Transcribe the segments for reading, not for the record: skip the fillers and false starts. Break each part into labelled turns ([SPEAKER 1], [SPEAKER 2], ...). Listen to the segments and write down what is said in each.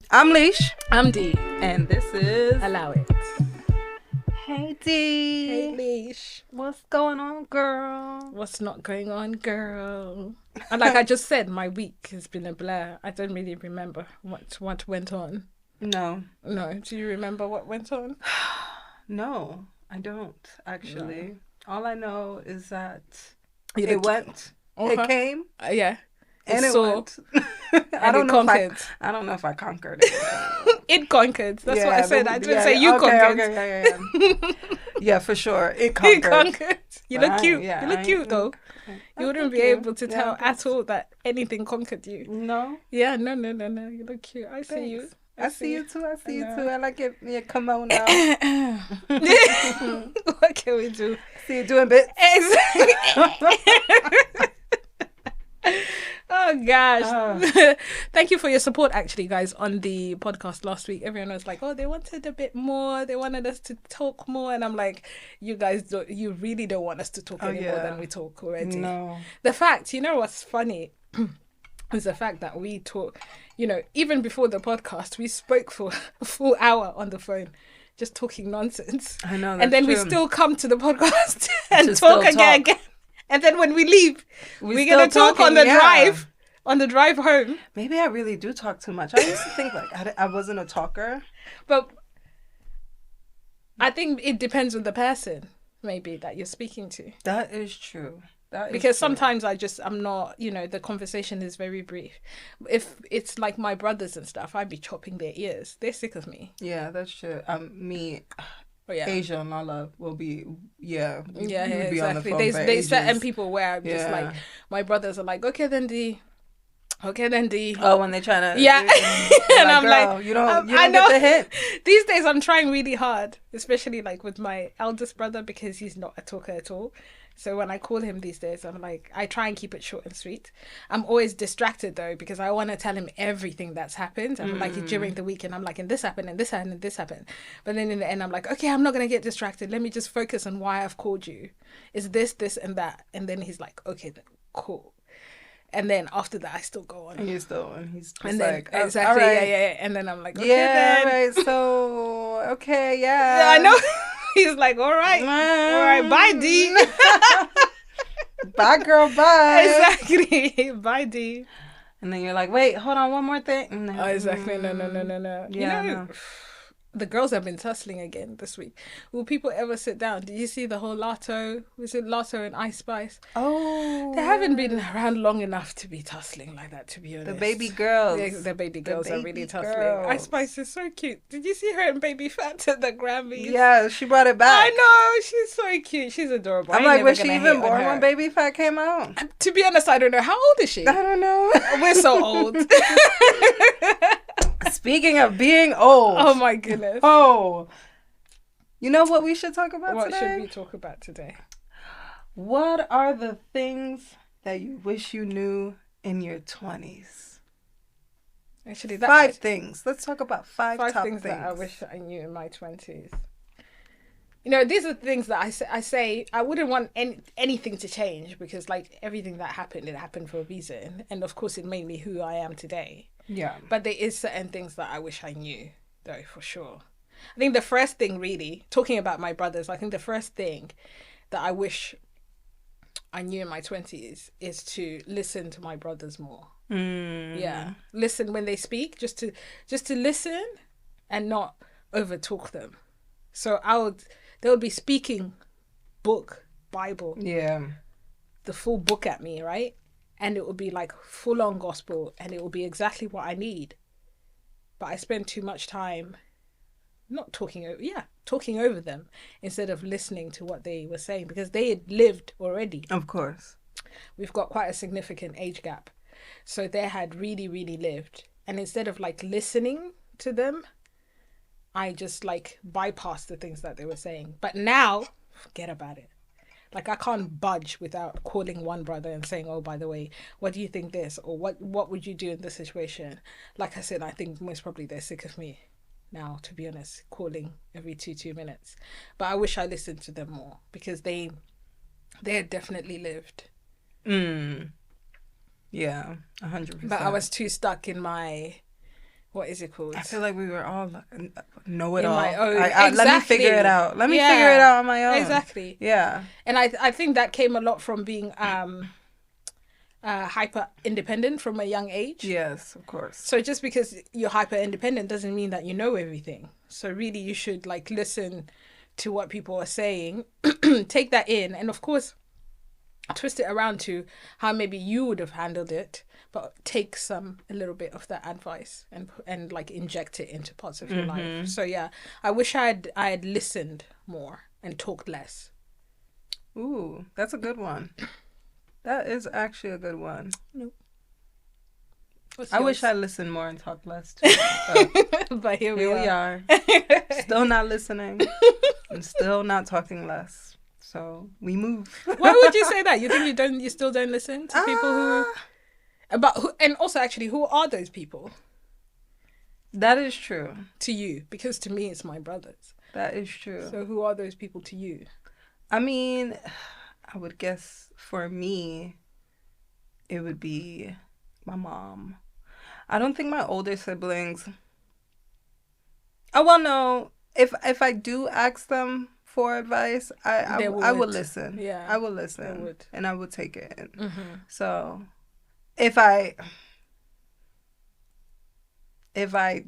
[SPEAKER 1] I'm Lish.
[SPEAKER 2] I'm D.
[SPEAKER 1] And this is...
[SPEAKER 2] Allow it.
[SPEAKER 1] Hey, D.
[SPEAKER 2] Hey, Lish.
[SPEAKER 1] What's going on, girl?
[SPEAKER 2] What's not going on, girl? And like I just said, my week has been a blur. I don't really remember what went on.
[SPEAKER 1] No.
[SPEAKER 2] No. Do you remember what went on?
[SPEAKER 1] No, I don't, actually. No. All I know is that
[SPEAKER 2] it
[SPEAKER 1] went.
[SPEAKER 2] Uh-huh.
[SPEAKER 1] It came.
[SPEAKER 2] Yeah.
[SPEAKER 1] And it went. I don't know if I conquered it.
[SPEAKER 2] It conquered. That's what I said. I didn't say you conquered.
[SPEAKER 1] Okay. Yeah, for sure. It conquered.
[SPEAKER 2] It conquered. You look cute. Yeah, you look cute, though. You wouldn't be able to tell at all that anything conquered you.
[SPEAKER 1] No.
[SPEAKER 2] Yeah, no. You look cute. I see you.
[SPEAKER 1] I see you too. I like it. Yeah, come on now.
[SPEAKER 2] What can we do?
[SPEAKER 1] See you doing bits.
[SPEAKER 2] Oh gosh. Thank you for your support, actually, guys, on the podcast last week. Everyone was like, oh, they wanted a bit more, they wanted us to talk more, and I'm like, you really don't want us to talk any more than we talk already.
[SPEAKER 1] No.
[SPEAKER 2] The fact, you know what's funny is the fact that we talk, even before the podcast, we spoke for a full hour on the phone, just talking nonsense.
[SPEAKER 1] I know,
[SPEAKER 2] and then
[SPEAKER 1] true.
[SPEAKER 2] We still come to the podcast and talk again. And then when we leave, we're going to talk on the drive. On the drive home.
[SPEAKER 1] Maybe I really do talk too much. I used to think I wasn't a talker.
[SPEAKER 2] But I think it depends on the person, maybe, that you're speaking to.
[SPEAKER 1] That is true.
[SPEAKER 2] Because sometimes I'm not, the conversation is very brief. If it's like my brothers and stuff, I'd be chopping their ears. They're sick of me.
[SPEAKER 1] Yeah, that's true. Me...
[SPEAKER 2] Oh, yeah.
[SPEAKER 1] Asia and Nala will be,
[SPEAKER 2] exactly.
[SPEAKER 1] Be on the phone
[SPEAKER 2] there's certain people where I'm just like, my brothers are like, okay then D.
[SPEAKER 1] Oh, when they're trying to,
[SPEAKER 2] yeah, and
[SPEAKER 1] I'm like, you don't get the hint.
[SPEAKER 2] These days I'm trying really hard, especially like with my eldest brother, because he's not a talker at all. So when I call him these days, I'm like, I try and keep it short and sweet. I'm always distracted though, because I want to tell him everything that's happened. I'm like, during the weekend, I'm like, and this happened, and this happened, and this happened. But then in the end, I'm like, okay, I'm not going to get distracted. Let me just focus on why I've called you. It's this, and that. And then he's like, okay, then, cool. And then after that, I still go on.
[SPEAKER 1] And he's just
[SPEAKER 2] and
[SPEAKER 1] like,
[SPEAKER 2] then, exactly,
[SPEAKER 1] right.
[SPEAKER 2] yeah. And then I'm like, okay,
[SPEAKER 1] yeah,
[SPEAKER 2] then.
[SPEAKER 1] Right, so, okay, yeah.
[SPEAKER 2] Yeah, I know. He's like, all right, bye, D.
[SPEAKER 1] Bye, girl, bye.
[SPEAKER 2] Exactly, bye, D.
[SPEAKER 1] And then you're like, wait, hold on, one more thing.
[SPEAKER 2] No. Oh, exactly, no.
[SPEAKER 1] Yeah, no.
[SPEAKER 2] The girls have been tussling again this week. Will people ever sit down? Did you see the whole Lotto? Was it Lotto and Ice Spice?
[SPEAKER 1] Oh.
[SPEAKER 2] They haven't been around long enough to be tussling like that, to be honest.
[SPEAKER 1] The baby girls.
[SPEAKER 2] The baby girls are really tussling. Ice Spice is so cute. Did you see her and Baby Fat at the Grammys?
[SPEAKER 1] Yeah, she brought it back.
[SPEAKER 2] I know. She's so cute. She's adorable.
[SPEAKER 1] I'm like, was she even born when Baby Fat came out?
[SPEAKER 2] To be honest, I don't know. How old is she?
[SPEAKER 1] I don't know.
[SPEAKER 2] We're so old.
[SPEAKER 1] Speaking of being old.
[SPEAKER 2] Oh my goodness.
[SPEAKER 1] Oh. You know what we should talk about today?
[SPEAKER 2] What should we talk about today?
[SPEAKER 1] What are the things that you wish you knew in your 20s?
[SPEAKER 2] Actually,
[SPEAKER 1] 5 things. Let's talk about 5 top
[SPEAKER 2] things that I wish I knew in my 20s. These are things that I say I wouldn't want anything to change, because like everything that happened, it happened for a reason. And of course, it made me who I am today. Yeah. But there is certain things that I wish I knew, though, for sure. I think the first thing, really, talking about my brothers, I think the first thing that I wish I knew in my 20s is to listen to my brothers more. Yeah. Listen when they speak, just to listen and not over talk them. So they would be speaking Bible.
[SPEAKER 1] Yeah.
[SPEAKER 2] The full book at me, right? And it would be like full on gospel, and it will be exactly what I need. But I spend too much time talking over them instead of listening to what they were saying, because they had lived already.
[SPEAKER 1] Of course.
[SPEAKER 2] We've got quite a significant age gap. So they had really, really lived. And instead of like listening to them, I just like bypassed the things that they were saying. But now, forget about it. Like, I can't budge without calling one brother and saying, oh, by the way, what do you think this? Or what would you do in this situation? Like I said, I think most probably they're sick of me now, to be honest, calling every 2 minutes. But I wish I listened to them more, because they had definitely lived.
[SPEAKER 1] Yeah, 100%.
[SPEAKER 2] But I was too stuck in my What is it called?
[SPEAKER 1] I feel like we were all know it
[SPEAKER 2] In
[SPEAKER 1] all.
[SPEAKER 2] my own.
[SPEAKER 1] Let me figure it out. Let me figure it out on my own.
[SPEAKER 2] Exactly.
[SPEAKER 1] Yeah.
[SPEAKER 2] And I think that came a lot from being hyper independent from a young age.
[SPEAKER 1] Yes, of course.
[SPEAKER 2] So just because you're hyper independent doesn't mean that you know everything. So really you should like listen to what people are saying, take that in, and of course twist it around to how maybe you would have handled it, but take a little bit of that advice and like inject it into parts of your life. So yeah, I wish I had listened more and talked less.
[SPEAKER 1] Ooh, that's a good one. That is actually a good one.
[SPEAKER 2] Nope.
[SPEAKER 1] I wish I listened more and talked less too.
[SPEAKER 2] But here we
[SPEAKER 1] are. Still not listening and still not talking less. So we move.
[SPEAKER 2] Why would you say that? You think you still don't listen to people who and also actually who are those people?
[SPEAKER 1] That is true.
[SPEAKER 2] To you, because to me it's my brothers.
[SPEAKER 1] That is true.
[SPEAKER 2] So who are those people to you?
[SPEAKER 1] I mean, I would guess for me it would be my mom. I don't think my older siblings. Oh well, no. If I do ask them for advice, I will listen.
[SPEAKER 2] Yeah,
[SPEAKER 1] I will listen, and I will take it in.
[SPEAKER 2] Mm-hmm.
[SPEAKER 1] So, if I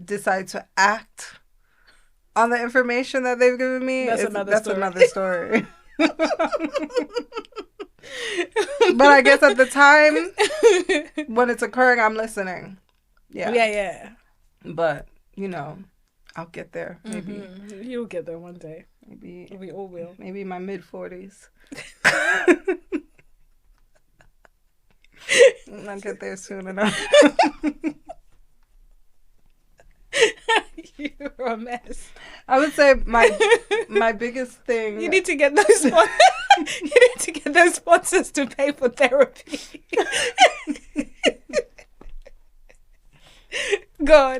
[SPEAKER 1] decide to act on the information that they've given me, that's another story. But I guess at the time when it's occurring, I'm listening. Yeah. But I'll get there. Maybe
[SPEAKER 2] you'll get there one day.
[SPEAKER 1] Maybe
[SPEAKER 2] we all will.
[SPEAKER 1] Maybe my mid-40s. I'll get there soon enough.
[SPEAKER 2] You're a mess.
[SPEAKER 1] I would say my biggest thing.
[SPEAKER 2] You need to get those. You need to get those sponsors to pay for therapy. God.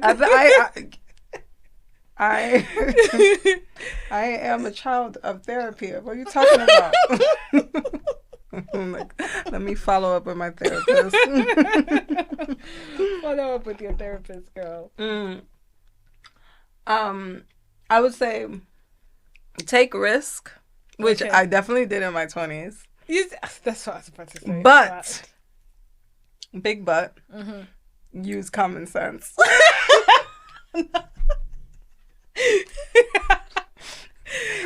[SPEAKER 1] I am a child of therapy. What are you talking about? Let me follow up with my therapist.
[SPEAKER 2] Follow up with your therapist, girl.
[SPEAKER 1] I would say take risk, which I definitely did in my 20s.
[SPEAKER 2] That's what I was about to say.
[SPEAKER 1] But big but. Use common sense.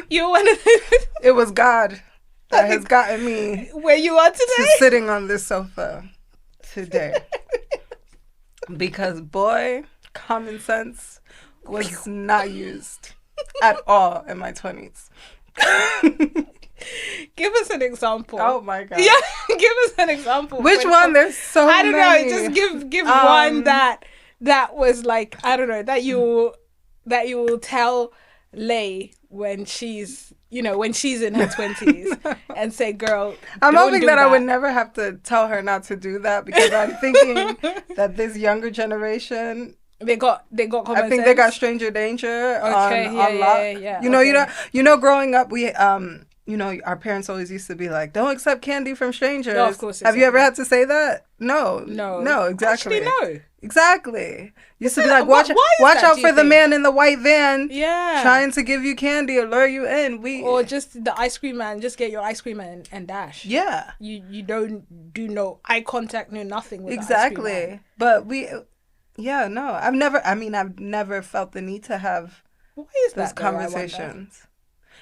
[SPEAKER 2] You're one of those.
[SPEAKER 1] It was God that has gotten me
[SPEAKER 2] where you are today,
[SPEAKER 1] to sitting on this sofa today. Because boy, common sense was not used at all in my 20s.
[SPEAKER 2] Give us an example.
[SPEAKER 1] Oh my God.
[SPEAKER 2] Yeah, give us an example.
[SPEAKER 1] Which one? There's so many.
[SPEAKER 2] I don't know. Just give one that was like, I don't know, that you will tell Lay when she's in her 20s and say, girl,
[SPEAKER 1] I'm hoping that I would never have to tell her not to do that, because I'm thinking that this younger generation,
[SPEAKER 2] they got common
[SPEAKER 1] I think
[SPEAKER 2] sense.
[SPEAKER 1] They got stranger danger on lock.
[SPEAKER 2] Yeah.
[SPEAKER 1] Growing up, we our parents always used to be like, don't accept candy from strangers.
[SPEAKER 2] No, of course.
[SPEAKER 1] Have you ever had to say that? No, exactly.
[SPEAKER 2] Actually, no.
[SPEAKER 1] Exactly. Used to be like, watch out for the man in the white van.
[SPEAKER 2] Yeah.
[SPEAKER 1] Trying to give you candy or lure you in.
[SPEAKER 2] Or just the ice cream man. Just get your ice cream man and dash.
[SPEAKER 1] Yeah.
[SPEAKER 2] You don't do no eye contact, no nothing with
[SPEAKER 1] exactly.
[SPEAKER 2] The ice cream man.
[SPEAKER 1] But I've never felt the need to have those conversations.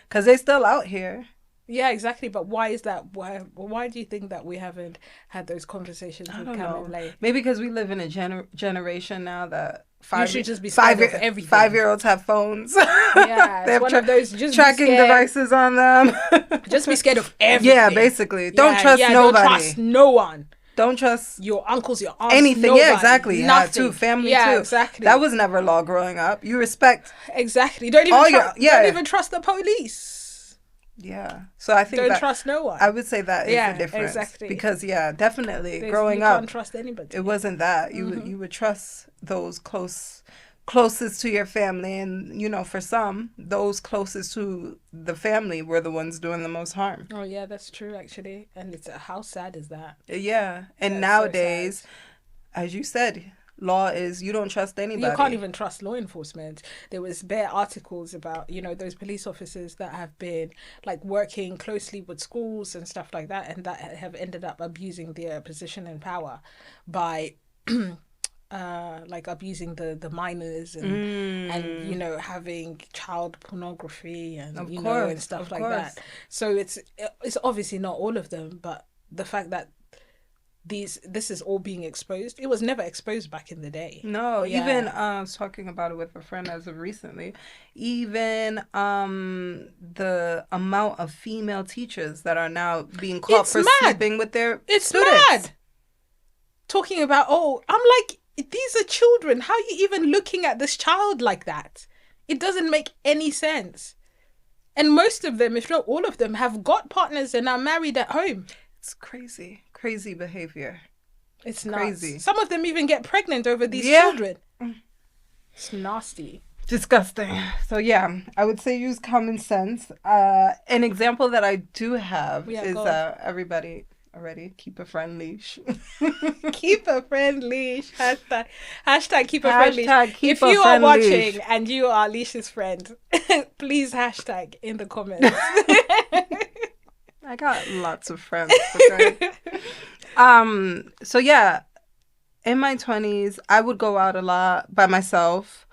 [SPEAKER 1] Because they're still out here.
[SPEAKER 2] Yeah, exactly. But why is that? Why do you think that we haven't had those conversations with Cam and Lay?
[SPEAKER 1] Maybe because we live in a generation now that
[SPEAKER 2] you should just be scared of everything.
[SPEAKER 1] 5-year-olds have phones.
[SPEAKER 2] Yeah, they have one of those just
[SPEAKER 1] tracking devices on them.
[SPEAKER 2] Just be scared of everything.
[SPEAKER 1] Yeah, basically. Don't trust nobody.
[SPEAKER 2] Don't trust no one.
[SPEAKER 1] Don't trust
[SPEAKER 2] your uncles, your aunts,
[SPEAKER 1] anything.
[SPEAKER 2] Nobody,
[SPEAKER 1] yeah, exactly.
[SPEAKER 2] Nothing.
[SPEAKER 1] Too. Family
[SPEAKER 2] yeah,
[SPEAKER 1] too.
[SPEAKER 2] Exactly.
[SPEAKER 1] That was never law growing up. You respect.
[SPEAKER 2] Exactly. Don't even trust the police.
[SPEAKER 1] Yeah. So I think
[SPEAKER 2] don't trust no one.
[SPEAKER 1] I would say that is the difference.
[SPEAKER 2] Exactly.
[SPEAKER 1] Because definitely growing up,
[SPEAKER 2] you can't trust anybody.
[SPEAKER 1] It wasn't that. You would trust those closest to your family, and for some, those closest to the family were the ones doing the most harm.
[SPEAKER 2] Oh yeah, that's true actually. And how sad is that?
[SPEAKER 1] Yeah. And nowadays, as you said, law is you don't trust anybody.
[SPEAKER 2] You can't even trust law enforcement. There was bare articles about, those police officers that have been like working closely with schools and stuff like that, and that have ended up abusing their position and power by like abusing the minors and having child pornography and and stuff like that. So it's obviously not all of them, but the fact that this is all being exposed. It was never exposed back in the day.
[SPEAKER 1] No, even I was talking about it with a friend as of recently. Even the amount of female teachers that are now being caught for sleeping with their students. Mad.
[SPEAKER 2] Talking about, I'm like, these are children. How are you even looking at this child like that? It doesn't make any sense. And most of them, if not all of them, have got partners and are married at home.
[SPEAKER 1] It's crazy. Crazy behavior.
[SPEAKER 2] It's crazy. Nuts. Some of them even get pregnant over these children. It's nasty.
[SPEAKER 1] Disgusting. So yeah, I would say use common sense. An example that I do have is everybody already keep a friend leash.
[SPEAKER 2] Keep a friend leash. Hashtag keep a friend leash.
[SPEAKER 1] If
[SPEAKER 2] you are watching and you are Lish's friend, please hashtag in the comments.
[SPEAKER 1] I got lots of friends. Okay? So yeah, in my 20s, I would go out a lot by myself,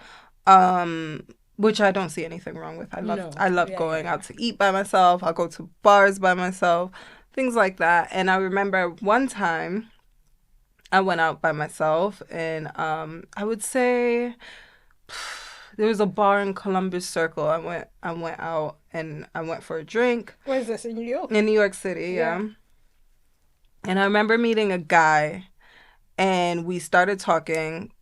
[SPEAKER 1] which I don't see anything wrong with. I love going out to eat by myself. I'll go to bars by myself, things like that. And I remember one time I went out by myself, and I would say there was a bar in Columbus Circle. I went out and I went for a drink.
[SPEAKER 2] Where is this, in New York?
[SPEAKER 1] In New York City, yeah. And I remember meeting a guy, and we started talking.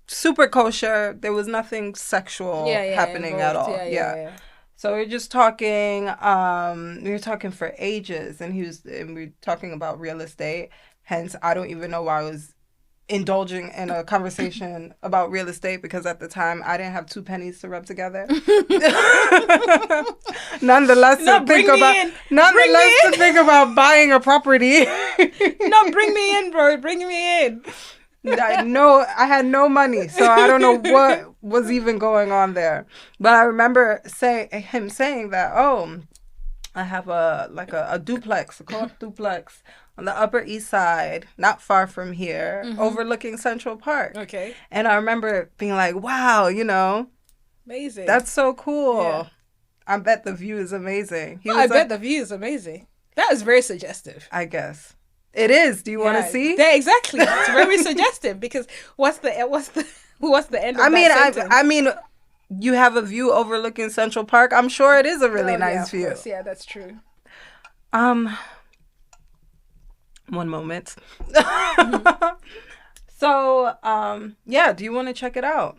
[SPEAKER 1] Super kosher. There was nothing sexual happening
[SPEAKER 2] involved.
[SPEAKER 1] At all. Yeah. So we were just talking. We were talking for ages, and we were talking about real estate. Hence, I don't even know why I was indulging in a conversation about real estate, because at the time I didn't have 2 pennies to rub together. Nonetheless, to think about buying a property.
[SPEAKER 2] No, bring me in, bro. Bring me in.
[SPEAKER 1] I had no money, so I don't know what was even going on there. But I remember him saying that, I have a duplex, a co-op duplex on the Upper East Side, not far from here, overlooking Central Park.
[SPEAKER 2] Okay.
[SPEAKER 1] And I remember being like, wow,
[SPEAKER 2] amazing.
[SPEAKER 1] That's so cool. Yeah. I bet the view is amazing.
[SPEAKER 2] I bet the view is amazing. That is very suggestive.
[SPEAKER 1] I guess. It is. Do you want to see?
[SPEAKER 2] Yeah, exactly. It's very suggestive, because what's the end of that sentence?
[SPEAKER 1] I mean, you have a view overlooking Central Park. I'm sure it is a really nice view.
[SPEAKER 2] Course. Yeah, that's true.
[SPEAKER 1] One moment. So, do you want to check it out?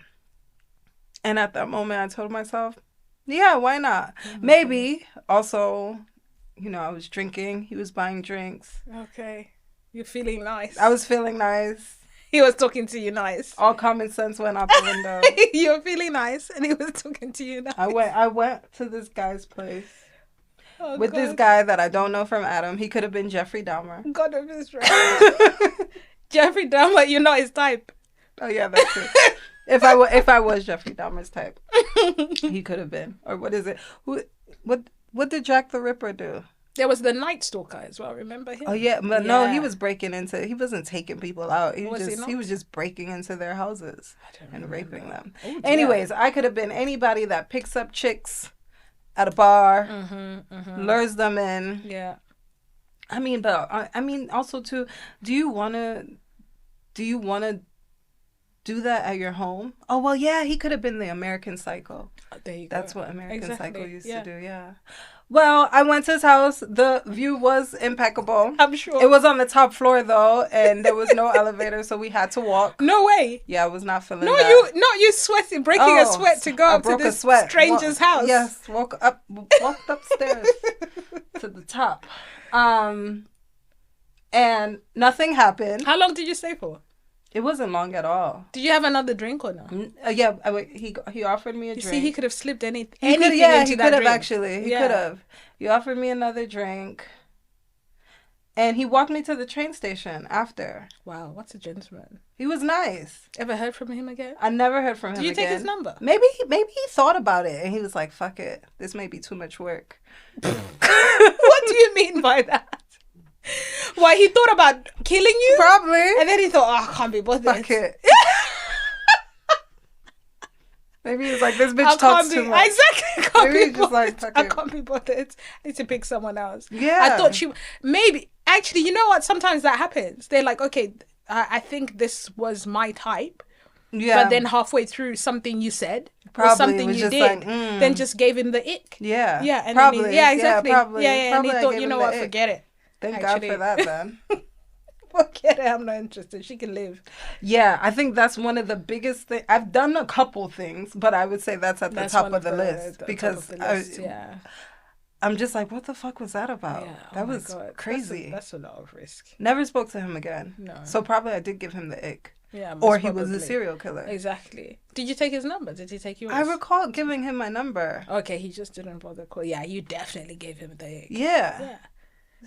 [SPEAKER 1] And at that moment, I told myself, yeah, why not? Maybe. Also, I was drinking. He was buying drinks.
[SPEAKER 2] Okay. You're feeling nice.
[SPEAKER 1] I was feeling nice.
[SPEAKER 2] He was talking to you nice.
[SPEAKER 1] All common sense went out the window.
[SPEAKER 2] You were feeling nice, and he was talking to you nice.
[SPEAKER 1] I went to this guy's place. With this guy that I don't know from Adam. He could have been Jeffrey Dahmer.
[SPEAKER 2] God of Israel. Jeffrey Dahmer, you're not his type.
[SPEAKER 1] Oh yeah, that's true. If I was Jeffrey Dahmer's type, he could have been. Or what is it? What did Jack the Ripper do?
[SPEAKER 2] There was the Night Stalker as well. Remember him?
[SPEAKER 1] Oh yeah, but no, he was breaking into. He wasn't taking people out. He was just breaking into their houses and raping them. Oh, anyways, I could have been anybody that picks up chicks at a bar, lures them in.
[SPEAKER 2] Yeah.
[SPEAKER 1] I mean, also too, do you want to do that at your home? Oh, well, yeah, he could have been the American Psycho.
[SPEAKER 2] There you
[SPEAKER 1] go. That's what American Psycho used
[SPEAKER 2] to
[SPEAKER 1] do, yeah. Well, I went to his house. The view was impeccable.
[SPEAKER 2] I'm sure.
[SPEAKER 1] It was on the top floor, though, and there was no elevator, so we had to walk.
[SPEAKER 2] No way.
[SPEAKER 1] Yeah, I was not feeling that.
[SPEAKER 2] You sweating, breaking a sweat to go up to this stranger's house.
[SPEAKER 1] Yes, walked upstairs to the top. And nothing happened.
[SPEAKER 2] How long did you stay for?
[SPEAKER 1] It wasn't long at all.
[SPEAKER 2] Did you have another drink or no?
[SPEAKER 1] Yeah, he offered me a drink.
[SPEAKER 2] See, he could have slipped anything
[SPEAKER 1] he
[SPEAKER 2] into
[SPEAKER 1] that
[SPEAKER 2] drink.
[SPEAKER 1] He could have actually. He could have. He offered me another drink. And he walked me to the train station after.
[SPEAKER 2] Wow, what's a gentleman.
[SPEAKER 1] He was nice.
[SPEAKER 2] Ever heard from him again?
[SPEAKER 1] I never heard from him
[SPEAKER 2] Did you
[SPEAKER 1] again.
[SPEAKER 2] take his number?
[SPEAKER 1] Maybe he thought about it and he was like, fuck it. This may be too much work.
[SPEAKER 2] What do you mean by that? Why, he thought about killing you?
[SPEAKER 1] Probably.
[SPEAKER 2] And then he thought, oh, I can't be bothered.
[SPEAKER 1] Fuck it. Maybe he was like, this bitch talks too much.
[SPEAKER 2] Exactly.
[SPEAKER 1] Maybe he's just like, fuck
[SPEAKER 2] I
[SPEAKER 1] it.
[SPEAKER 2] can't be bothered. I need to pick someone else.
[SPEAKER 1] Yeah.
[SPEAKER 2] I thought maybe, actually, you know what? Sometimes that happens. They're like, okay, I think this was my type.
[SPEAKER 1] Yeah.
[SPEAKER 2] But then halfway through something you said
[SPEAKER 1] Probably
[SPEAKER 2] or something
[SPEAKER 1] was
[SPEAKER 2] you
[SPEAKER 1] just
[SPEAKER 2] did,
[SPEAKER 1] like,
[SPEAKER 2] then just gave him the ick.
[SPEAKER 1] Yeah.
[SPEAKER 2] Yeah. And
[SPEAKER 1] probably.
[SPEAKER 2] Then exactly.
[SPEAKER 1] Yeah, probably.
[SPEAKER 2] Yeah.
[SPEAKER 1] Probably
[SPEAKER 2] And he
[SPEAKER 1] I
[SPEAKER 2] thought,
[SPEAKER 1] gave
[SPEAKER 2] you
[SPEAKER 1] him
[SPEAKER 2] know
[SPEAKER 1] the
[SPEAKER 2] what?
[SPEAKER 1] ick.
[SPEAKER 2] Forget it.
[SPEAKER 1] Thank
[SPEAKER 2] Actually.
[SPEAKER 1] God for that, then.
[SPEAKER 2] Forget it. I'm not interested. She can live.
[SPEAKER 1] Yeah, I think that's one of the biggest things. I've done a couple things, but I would say that's at the top of the list because I'm just like, what the fuck was that about?
[SPEAKER 2] Yeah.
[SPEAKER 1] That was crazy.
[SPEAKER 2] That's a lot of risk.
[SPEAKER 1] Never spoke to him again.
[SPEAKER 2] No.
[SPEAKER 1] So probably I did give him the ick.
[SPEAKER 2] Yeah.
[SPEAKER 1] Or he was a serial killer.
[SPEAKER 2] Exactly. Did you take his number? Did he take yours?
[SPEAKER 1] I recall giving him my number.
[SPEAKER 2] Okay, he just didn't bother call. Yeah, you definitely gave him the ick.
[SPEAKER 1] Yeah.
[SPEAKER 2] Yeah.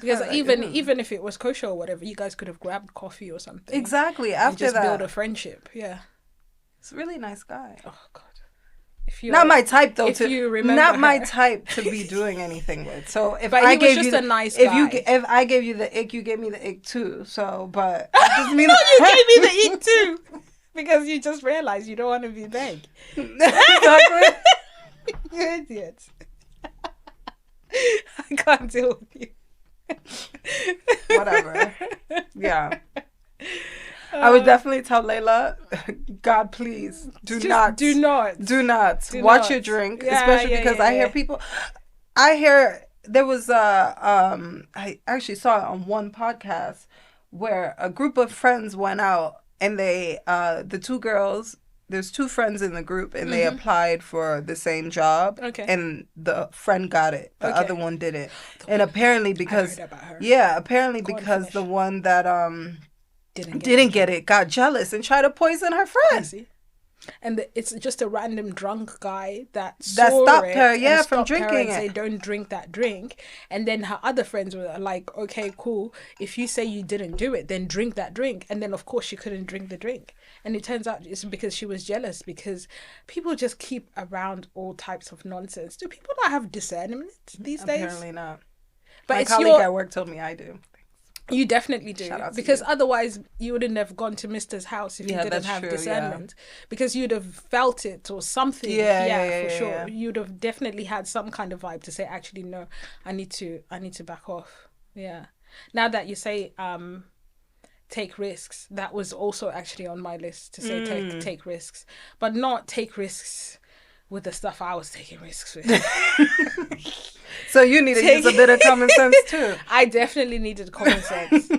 [SPEAKER 2] Because even if it was kosher or whatever, you guys could have grabbed coffee or something.
[SPEAKER 1] Exactly.
[SPEAKER 2] And
[SPEAKER 1] After
[SPEAKER 2] just
[SPEAKER 1] that,
[SPEAKER 2] build a friendship. Yeah.
[SPEAKER 1] He's a really nice guy.
[SPEAKER 2] Oh God.
[SPEAKER 1] Not my type though.
[SPEAKER 2] You remember
[SPEAKER 1] not
[SPEAKER 2] her.
[SPEAKER 1] My type to be doing anything with. So if
[SPEAKER 2] but
[SPEAKER 1] I
[SPEAKER 2] he
[SPEAKER 1] gave
[SPEAKER 2] was just
[SPEAKER 1] you
[SPEAKER 2] a nice guy.
[SPEAKER 1] if I gave you the ick, you gave me the ick too. So, but I just mean
[SPEAKER 2] no, you gave me the ick too, because you just realized you don't want to be big.
[SPEAKER 1] Exactly.
[SPEAKER 2] You idiot. I can't deal with you.
[SPEAKER 1] Whatever. Yeah. I would definitely tell Layla, God, please do not watch your drink, especially because I hear people. I hear there was I actually saw it on one podcast where a group of friends went out and they the two girls. There's two friends in the group and they applied for the same job.
[SPEAKER 2] Okay.
[SPEAKER 1] And the friend got it. The other one didn't. And apparently because
[SPEAKER 2] I heard about her.
[SPEAKER 1] Yeah, apparently because the one that didn't get it got jealous and tried to poison her friend.
[SPEAKER 2] And it's just a random drunk guy that
[SPEAKER 1] stopped her, from drinking it.
[SPEAKER 2] Say, don't drink that drink. And then her other friends were like, okay, cool. If you say you didn't do it, then drink that drink. And then, of course, she couldn't drink the drink. And it turns out it's because she was jealous, because people just keep around all types of nonsense. Do people not have discernment these days?
[SPEAKER 1] Apparently not.
[SPEAKER 2] But
[SPEAKER 1] my colleague at work told me I do.
[SPEAKER 2] You definitely do, because otherwise you wouldn't have gone to Mister's house if you didn't have discernment, because you'd have felt it or something. For sure. Yeah. You'd have definitely had some kind of vibe to say, actually, no, I need to back off. Yeah. Now that you say take risks, that was also actually on my list to say take risks, but not take risks with the stuff I was taking risks with.
[SPEAKER 1] So you need to use a bit of common sense too.
[SPEAKER 2] I definitely needed common sense.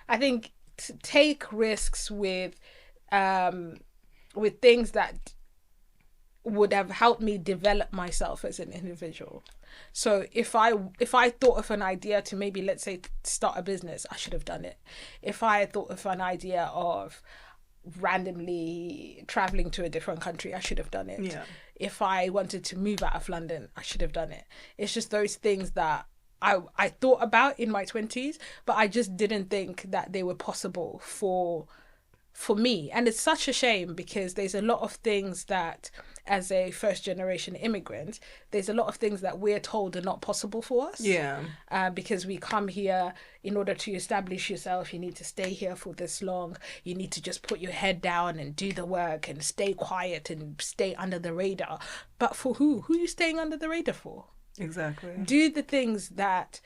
[SPEAKER 2] I think to take risks with things that would have helped me develop myself as an individual. So if I thought of an idea to maybe, let's say, start a business, I should have done it. If I thought of an idea of randomly traveling to a different country, I should have done it.
[SPEAKER 1] Yeah.
[SPEAKER 2] If I wanted to move out of London, I should have done it. It's just those things that I thought about in my 20s, but I just didn't think that they were possible for me. And it's such a shame, because there's a lot of things that, as a first generation immigrant, there's a lot of things that we're told are not possible for us.
[SPEAKER 1] Yeah.
[SPEAKER 2] Because we come here, in order to establish yourself, you need to stay here for this long. You need to just put your head down and do the work and stay quiet and stay under the radar. But for who? Who are you staying under the radar for?
[SPEAKER 1] Exactly.
[SPEAKER 2] Do the things that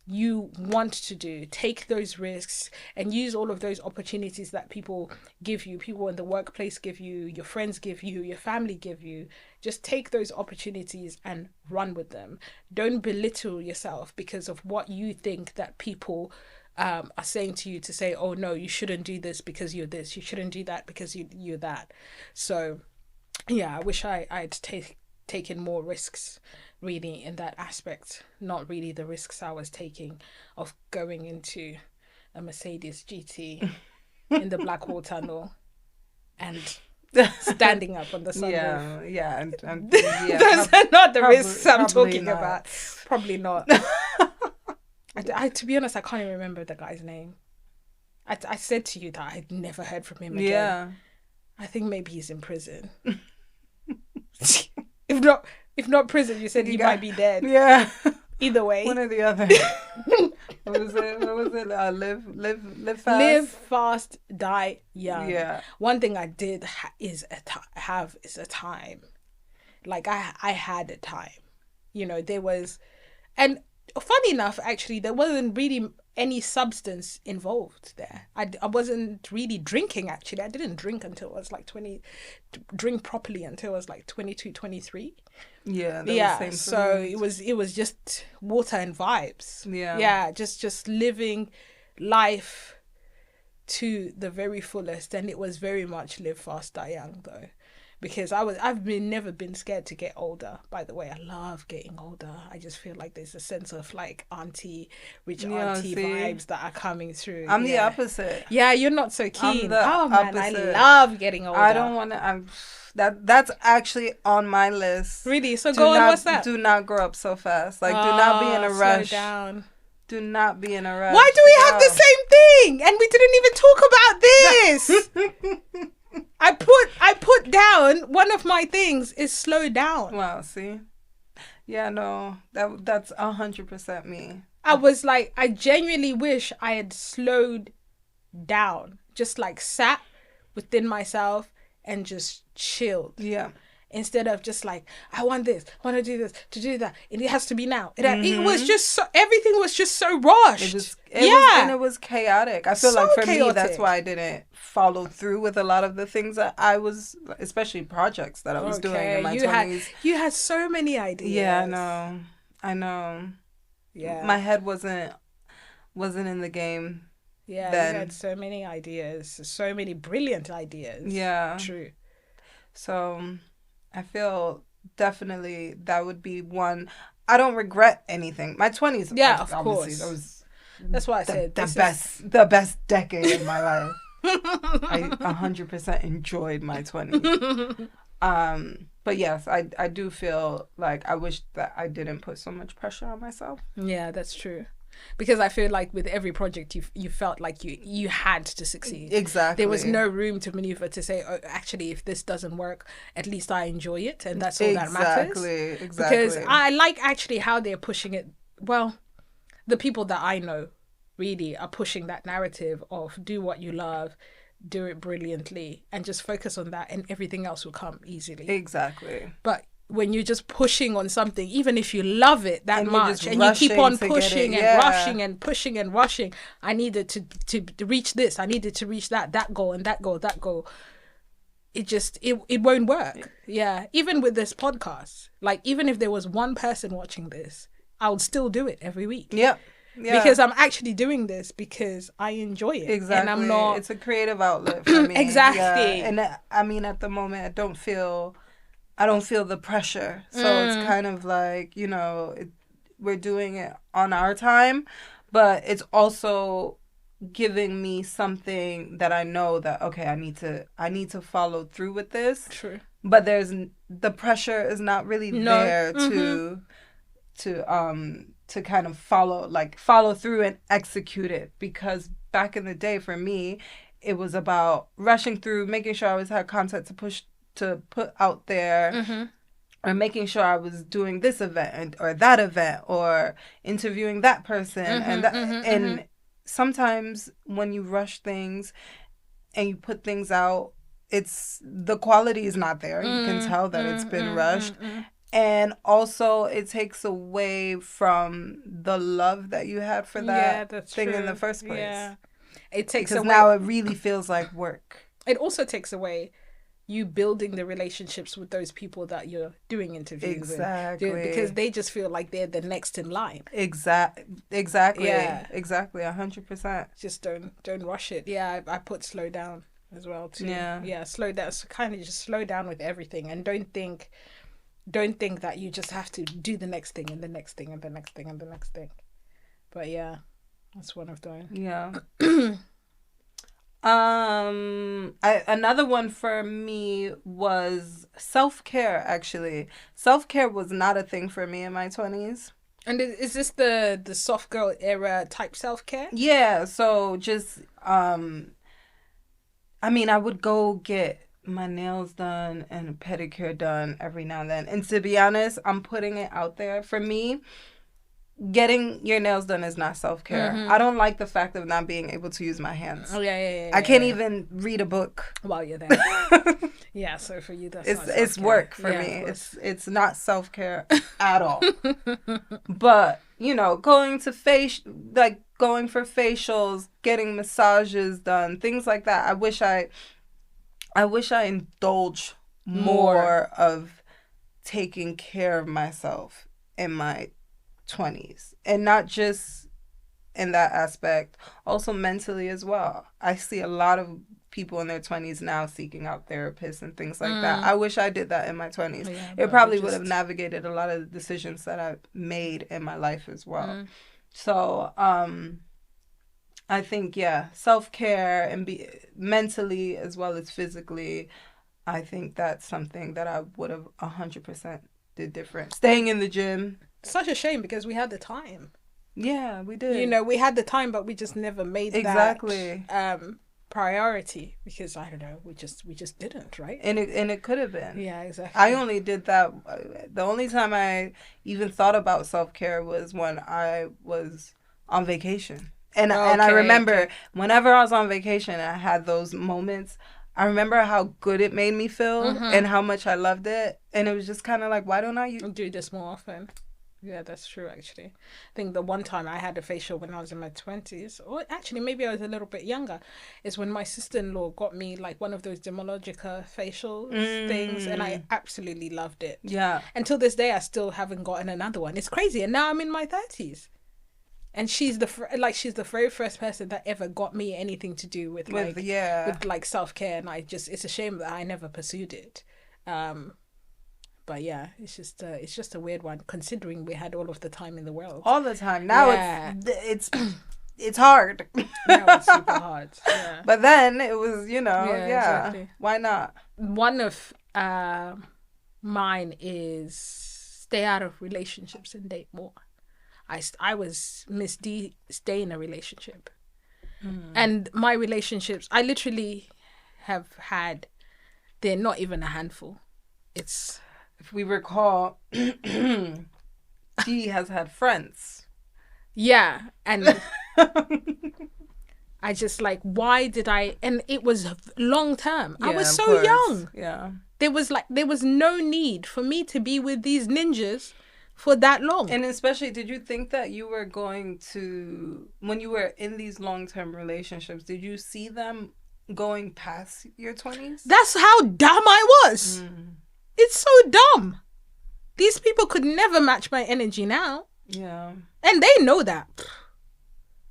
[SPEAKER 2] you want to do, take those risks, and use all of those opportunities that people give you, people in the workplace give you, your friends give you, your family give you. Just take those opportunities and run with them. Don't belittle yourself because of what you think that people are saying to you, to say, oh no, you shouldn't do this because you're this, you shouldn't do that because you're that. So yeah, I wish I'd taken more risks, really, in that aspect. Not really the risks I was taking of going into a Mercedes GT in the Blackwall Tunnel and standing up on the sunroof.
[SPEAKER 1] Yeah.
[SPEAKER 2] Those are not the risks I'm talking about. Probably not. To be honest, I can't even remember the guy's name. I said to you that I'd never heard from him again.
[SPEAKER 1] Yeah.
[SPEAKER 2] I think maybe he's in prison. if not prison, you said he might be dead.
[SPEAKER 1] Yeah.
[SPEAKER 2] Either way.
[SPEAKER 1] One or the other. What was it? Live fast.
[SPEAKER 2] Live fast, die young.
[SPEAKER 1] Yeah.
[SPEAKER 2] One thing I did have is a time. Like I had a time. There was, and funny enough, actually, there wasn't really any substance involved there. I wasn't really drinking, actually. I didn't drink until I was like 20, drink properly until I was like 22, 23.
[SPEAKER 1] Yeah.
[SPEAKER 2] Yeah. So it was just water and vibes.
[SPEAKER 1] Yeah.
[SPEAKER 2] Yeah. Just living life to the very fullest. And it was very much live fast, die young though. Because never been scared to get older. By the way, I love getting older. I just feel like there's a sense of like auntie vibes that are coming through.
[SPEAKER 1] I'm the opposite.
[SPEAKER 2] Yeah, you're not so keen.
[SPEAKER 1] I'm the opposite.
[SPEAKER 2] I love getting older.
[SPEAKER 1] I don't want to. That's actually on my list.
[SPEAKER 2] Really? So go on. What's that?
[SPEAKER 1] Do not grow up so fast. Like, do not be in a rush.
[SPEAKER 2] Slow down.
[SPEAKER 1] Do not be in a rush.
[SPEAKER 2] Why do we have the same thing? And we didn't even talk about this. I put down one of my things is slow down.
[SPEAKER 1] Wow, see? Yeah, no. That's 100% me.
[SPEAKER 2] I was like, I genuinely wish I had slowed down. Just like sat within myself and just chilled.
[SPEAKER 1] Yeah.
[SPEAKER 2] Instead of just like, I want this, I want to do this, to do that. And it has to be now. It was just so, everything was just so rushed.
[SPEAKER 1] It was chaotic. I feel
[SPEAKER 2] So
[SPEAKER 1] like for
[SPEAKER 2] chaotic.
[SPEAKER 1] me, that's why I didn't follow through with a lot of the things that I was, especially projects that I was doing in my 20s.
[SPEAKER 2] You had so many ideas.
[SPEAKER 1] Yeah, I know.
[SPEAKER 2] Yeah.
[SPEAKER 1] My head wasn't in the game.
[SPEAKER 2] Yeah,
[SPEAKER 1] then.
[SPEAKER 2] you had so many ideas, so many brilliant ideas.
[SPEAKER 1] Yeah.
[SPEAKER 2] True.
[SPEAKER 1] So I feel definitely that would be one. I don't regret anything. My 20s,
[SPEAKER 2] yeah, of
[SPEAKER 1] obviously,
[SPEAKER 2] course. That's why I said
[SPEAKER 1] the best decade of my life. I 100% enjoyed my 20s. But yes, I do feel like I wish that I didn't put so much pressure on myself.
[SPEAKER 2] Yeah, that's true. Because I feel like with every project you felt like you had to succeed.
[SPEAKER 1] Exactly.
[SPEAKER 2] There was no room to maneuver to say, oh, actually, if this doesn't work, at least I enjoy it, and that's all that matters.
[SPEAKER 1] Exactly.
[SPEAKER 2] Because I like actually how they're pushing it. Well, the people that I know really are pushing that narrative of do what you love, do it brilliantly, and just focus on that, and everything else will come easily.
[SPEAKER 1] Exactly.
[SPEAKER 2] But when you're just pushing on something, even if you love it that much, and you keep on pushing and rushing and pushing and rushing, I needed to reach this, I needed to reach that goal and that goal. It won't work. Yeah. Even with this podcast, like even if there was one person watching this, I would still do it every week.
[SPEAKER 1] Yep. Yeah.
[SPEAKER 2] Because I'm actually doing this because I enjoy it.
[SPEAKER 1] Exactly.
[SPEAKER 2] And I'm not...
[SPEAKER 1] It's a creative outlet for me.
[SPEAKER 2] Exactly.
[SPEAKER 1] Yeah. And I mean, at the moment, I don't feel the pressure. So it's kind of like, we're doing it on our time, but it's also giving me something that I know that, okay, I need to follow through with this.
[SPEAKER 2] True.
[SPEAKER 1] But the pressure is not really there to kind of follow through and execute it, because back in the day for me, it was about rushing through, making sure I always had content to put out there, or making sure I was doing this event or that event or interviewing that person. And sometimes when you rush things and you put things out, the quality is not there. You can tell that it's been rushed. And also it takes away from the love that you had for that thing in the first place. Yeah.
[SPEAKER 2] It takes
[SPEAKER 1] because
[SPEAKER 2] away.
[SPEAKER 1] Now it really feels like work.
[SPEAKER 2] It also takes away you building the relationships with those people that you're doing interviews
[SPEAKER 1] exactly.
[SPEAKER 2] with. Because they just feel like they're the next in line.
[SPEAKER 1] Exactly.
[SPEAKER 2] Yeah.
[SPEAKER 1] Exactly. 100%.
[SPEAKER 2] Just don't rush it. Yeah, I put slow down as well too. Yeah, slow down. So kind of just slow down with everything, and don't think that you just have to do the next thing and the next thing and the next thing and the next thing. But yeah, that's one of those.
[SPEAKER 1] Yeah. Another one for me was self-care. Actually, self-care was not a thing for me in my 20s.
[SPEAKER 2] And is this the soft girl era type self-care?
[SPEAKER 1] Yeah, so just I mean, I would go get my nails done and a pedicure done every now and then. And to be honest, I'm putting it out there. For me, getting your nails done is not self-care.
[SPEAKER 2] Mm-hmm.
[SPEAKER 1] I don't like the fact of not being able to use my hands.
[SPEAKER 2] Oh yeah.
[SPEAKER 1] I can't even read a book
[SPEAKER 2] while you're there. Yeah, so for you that's
[SPEAKER 1] it's work for me. It's not self-care at all. But, you know, going for facials, getting massages done, things like that. I wish I indulge more of taking care of myself in my 20s, and not just in that aspect, also mentally as well. I see a lot of people in their 20s now seeking out therapists and things like that. I wish I did that in my 20s.
[SPEAKER 2] Yeah,
[SPEAKER 1] it probably would have navigated a lot of the decisions that I made in my life as well. So I think, yeah, self-care and be mentally as well as physically, I think that's something that I would have 100% did different. Staying in the gym.
[SPEAKER 2] Such a shame because we had the time.
[SPEAKER 1] Yeah, we did.
[SPEAKER 2] You know, we had the time, but we just never made that priority because I don't know, we just didn't, right?
[SPEAKER 1] And it could have been.
[SPEAKER 2] Yeah, exactly.
[SPEAKER 1] I only did that. The only time I even thought about self-care was when I was on vacation. And I remember whenever I was on vacation and I had those moments, I remember how good it made me feel and how much I loved it. And it was just kind of like, why don't I
[SPEAKER 2] do this more often? Yeah, that's true, actually. I think the one time I had a facial when I was in my 20s, or actually maybe I was a little bit younger, is when my sister-in-law got me like one of those Dermalogica facial things, and I absolutely loved it.
[SPEAKER 1] Yeah.
[SPEAKER 2] Until this day, I still haven't gotten another one. It's crazy. And now I'm in my 30s. And she's the very first person that ever got me anything to do with self-care, and it's a shame that I never pursued it. But yeah, it's just a weird one considering we had all of the time in the world.
[SPEAKER 1] All the time. Now it's hard.
[SPEAKER 2] Now it's super hard. Yeah.
[SPEAKER 1] But then it was, exactly. Why not?
[SPEAKER 2] One of mine is stay out of relationships and date more. I was Miss D, stay in a relationship. And my relationships, I literally have had, they're not even a handful. It's...
[SPEAKER 1] If we recall, she has had friends.
[SPEAKER 2] Yeah, and I just why did I... And it was long term. Yeah, I was so young.
[SPEAKER 1] Yeah.
[SPEAKER 2] There was no need for me to be with these ninjas for that long.
[SPEAKER 1] And especially, did you think that you were going to, when you were in these long-term relationships, did you see them going past your 20s?
[SPEAKER 2] That's how dumb I was. It's so dumb. These people could never match my energy now.
[SPEAKER 1] Yeah.
[SPEAKER 2] And they know that.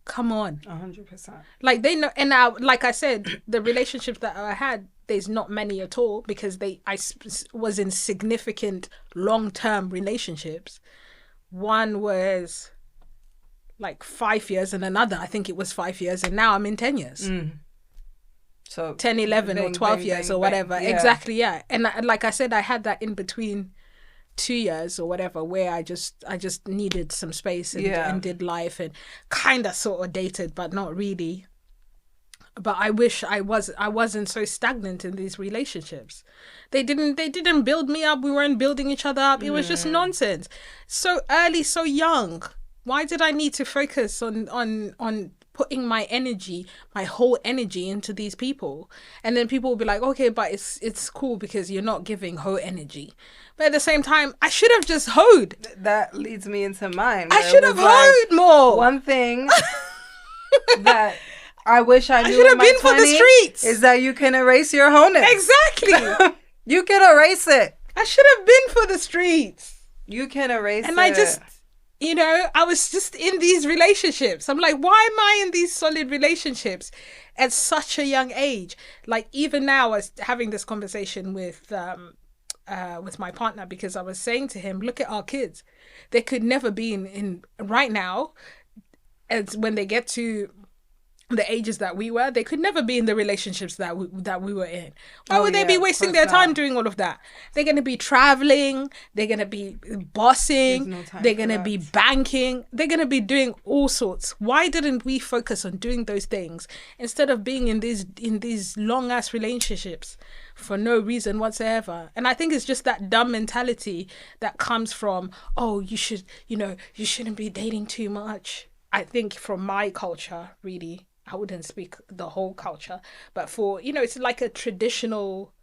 [SPEAKER 2] Come on.
[SPEAKER 1] 100%.
[SPEAKER 2] They know. And now, like I said, the relationships that I had, there's not many at all because I was in significant long-term relationships. One was 5 years and another, I think it was 5 years. And now I'm in 10 years. So 10, 11 or 12 years or whatever. Yeah. Exactly, yeah. And like I said, I had that in between 2 years or whatever where I just needed some space and did life and kind of sort of dated, but not really. But I wish I wasn't so stagnant in these relationships. They didn't build me up. We weren't building each other up. It was just nonsense. So early, so young. Why did I need to focus on putting my energy, my whole energy into these people? And then people will be like, okay, but it's cool because you're not giving hoe energy. But at the same time, I should have just hoed.
[SPEAKER 1] That leads me into mine.
[SPEAKER 2] I should have hoed more.
[SPEAKER 1] One thing that I wish I knew
[SPEAKER 2] should have been for the streets
[SPEAKER 1] is that you can erase your wholeness.
[SPEAKER 2] Exactly.
[SPEAKER 1] You can erase it.
[SPEAKER 2] I should have been for the streets.
[SPEAKER 1] You can erase it.
[SPEAKER 2] And I just... I was just in these relationships. I'm like, why am I in these solid relationships at such a young age? Even now, I was having this conversation with my partner because I was saying to him, look at our kids. They could never be in right now, as when they get to the ages that we were, they could never be in the relationships that we were in. Why
[SPEAKER 1] Oh,
[SPEAKER 2] would they
[SPEAKER 1] yeah,
[SPEAKER 2] be
[SPEAKER 1] of
[SPEAKER 2] wasting
[SPEAKER 1] course
[SPEAKER 2] their time
[SPEAKER 1] not.
[SPEAKER 2] doing all of that? They're going to be traveling. They're going to be
[SPEAKER 1] There's
[SPEAKER 2] bossing.
[SPEAKER 1] no time
[SPEAKER 2] They're
[SPEAKER 1] for
[SPEAKER 2] going to
[SPEAKER 1] that.
[SPEAKER 2] be banking. They're going to be doing all sorts. Why didn't we focus on doing those things instead of being in these long ass relationships for no reason whatsoever? And I think it's just that dumb mentality that comes from, oh, you shouldn't be dating too much. I think from my culture, really, I wouldn't speak the whole culture, but for, it's like a traditional,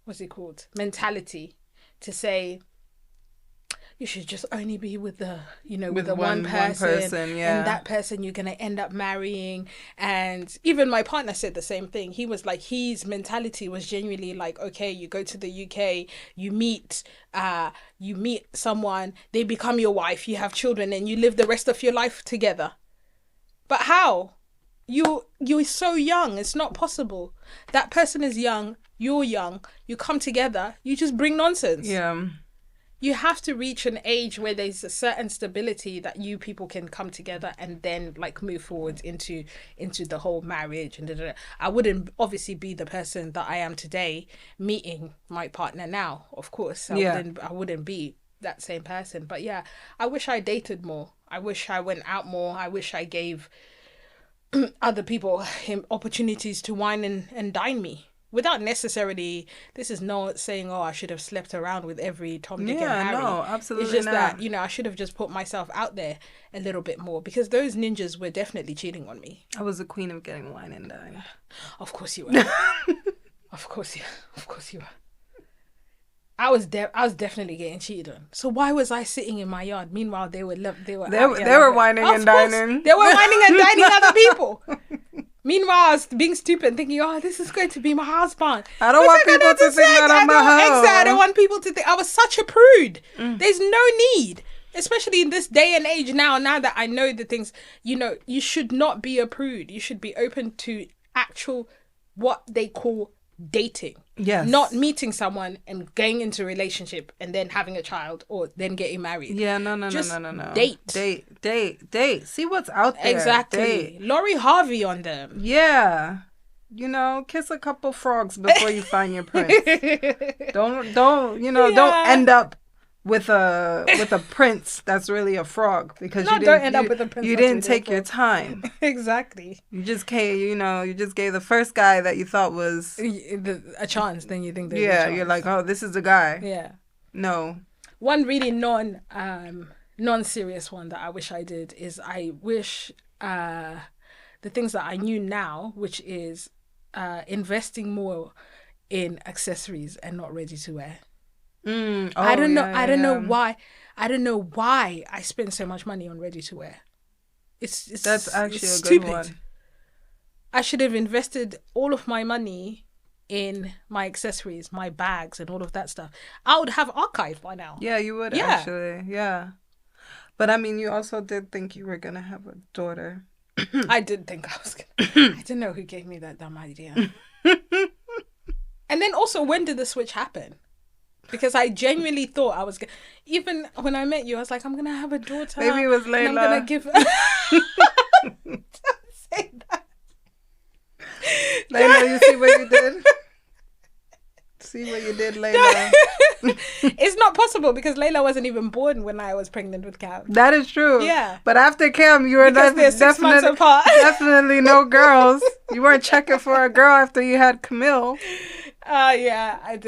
[SPEAKER 2] what's it called, mentality to say you should just only be with the, with the one person,
[SPEAKER 1] yeah.
[SPEAKER 2] and that person you're going to end up marrying. And even my partner said the same thing. He was like, his mentality was genuinely like, okay, you go to the UK, you meet someone, they become your wife, you have children, and you live the rest of your life together. But how? You're so young. It's not possible. That person is young. You're young. You come together. You just bring nonsense.
[SPEAKER 1] Yeah.
[SPEAKER 2] You have to reach an age where there's a certain stability that you people can come together and then like move forward into the whole marriage and da-da-da. I wouldn't obviously be the person that I am today meeting my partner now. Of course, I wouldn't be that same person. But yeah, I wish I dated more. I wish I went out more. I wish I gave other people opportunities to wine and dine me without necessarily, this is not saying, oh, I should have slept around with every Tom, Dick and Harry.
[SPEAKER 1] No, absolutely
[SPEAKER 2] it's just
[SPEAKER 1] not.
[SPEAKER 2] that, I should have just put myself out there a little bit more, because those ninjas were definitely cheating on me.
[SPEAKER 1] I was the queen of getting wine and dine.
[SPEAKER 2] Of course you were. Of course you were. I was definitely getting cheated on. So why was I sitting in my yard? Meanwhile, they were
[SPEAKER 1] whining and dining.
[SPEAKER 2] They were whining and dining other people. Meanwhile, I was being stupid, thinking, "Oh, this is going to be my husband."
[SPEAKER 1] I don't want people to think that I'm a hoe.
[SPEAKER 2] Exactly. I don't want people to think I was such a prude. There's no need, especially in this day and age now. Now that I know the things, you should not be a prude. You should be open to actual what they call dating.
[SPEAKER 1] Yes.
[SPEAKER 2] Not meeting someone and going into a relationship and then having a child or then getting married.
[SPEAKER 1] Yeah, no.
[SPEAKER 2] Just
[SPEAKER 1] No. Date. See what's out there.
[SPEAKER 2] Exactly.
[SPEAKER 1] Date.
[SPEAKER 2] Lori Harvey on them.
[SPEAKER 1] Yeah. Kiss a couple frogs before you find your prince. Don't end up with a prince that's really a frog, because
[SPEAKER 2] don't end up with a prince.
[SPEAKER 1] You didn't take your time.
[SPEAKER 2] Exactly.
[SPEAKER 1] You just gave the first guy that you thought was
[SPEAKER 2] a chance. Then you think there's a
[SPEAKER 1] yeah.
[SPEAKER 2] chance.
[SPEAKER 1] You're like, oh, this is the guy.
[SPEAKER 2] Yeah.
[SPEAKER 1] No.
[SPEAKER 2] One really non-serious one that I wish I did is I wish the things that I knew now, which is investing more in accessories and not ready to wear. I don't know. I don't know why. I don't know why I spend so much money on ready to wear.
[SPEAKER 1] That's actually
[SPEAKER 2] it's
[SPEAKER 1] a good
[SPEAKER 2] stupid.
[SPEAKER 1] one.
[SPEAKER 2] I should have invested all of my money in my accessories, my bags, and all of that stuff. I would have archived by now.
[SPEAKER 1] Yeah, you would actually. Yeah. But I mean, you also did think you were gonna have a daughter.
[SPEAKER 2] I did think I was gonna. I don't know who gave me that dumb idea. And then also, when did the switch happen? Because I genuinely thought I was gonna. Even when I met you, I was like, I'm gonna have a daughter.
[SPEAKER 1] Maybe it was Layla.
[SPEAKER 2] I'm gonna give. Don't say that.
[SPEAKER 1] Layla, you see what you did? See what you did, Layla.
[SPEAKER 2] It's not possible because Layla wasn't even born when I was pregnant with Cam.
[SPEAKER 1] That is true.
[SPEAKER 2] Yeah.
[SPEAKER 1] But after Cam, you were
[SPEAKER 2] Because they're 6 months apart.
[SPEAKER 1] definitely no girls. You weren't checking for a girl after you had Camille.
[SPEAKER 2] Yeah, I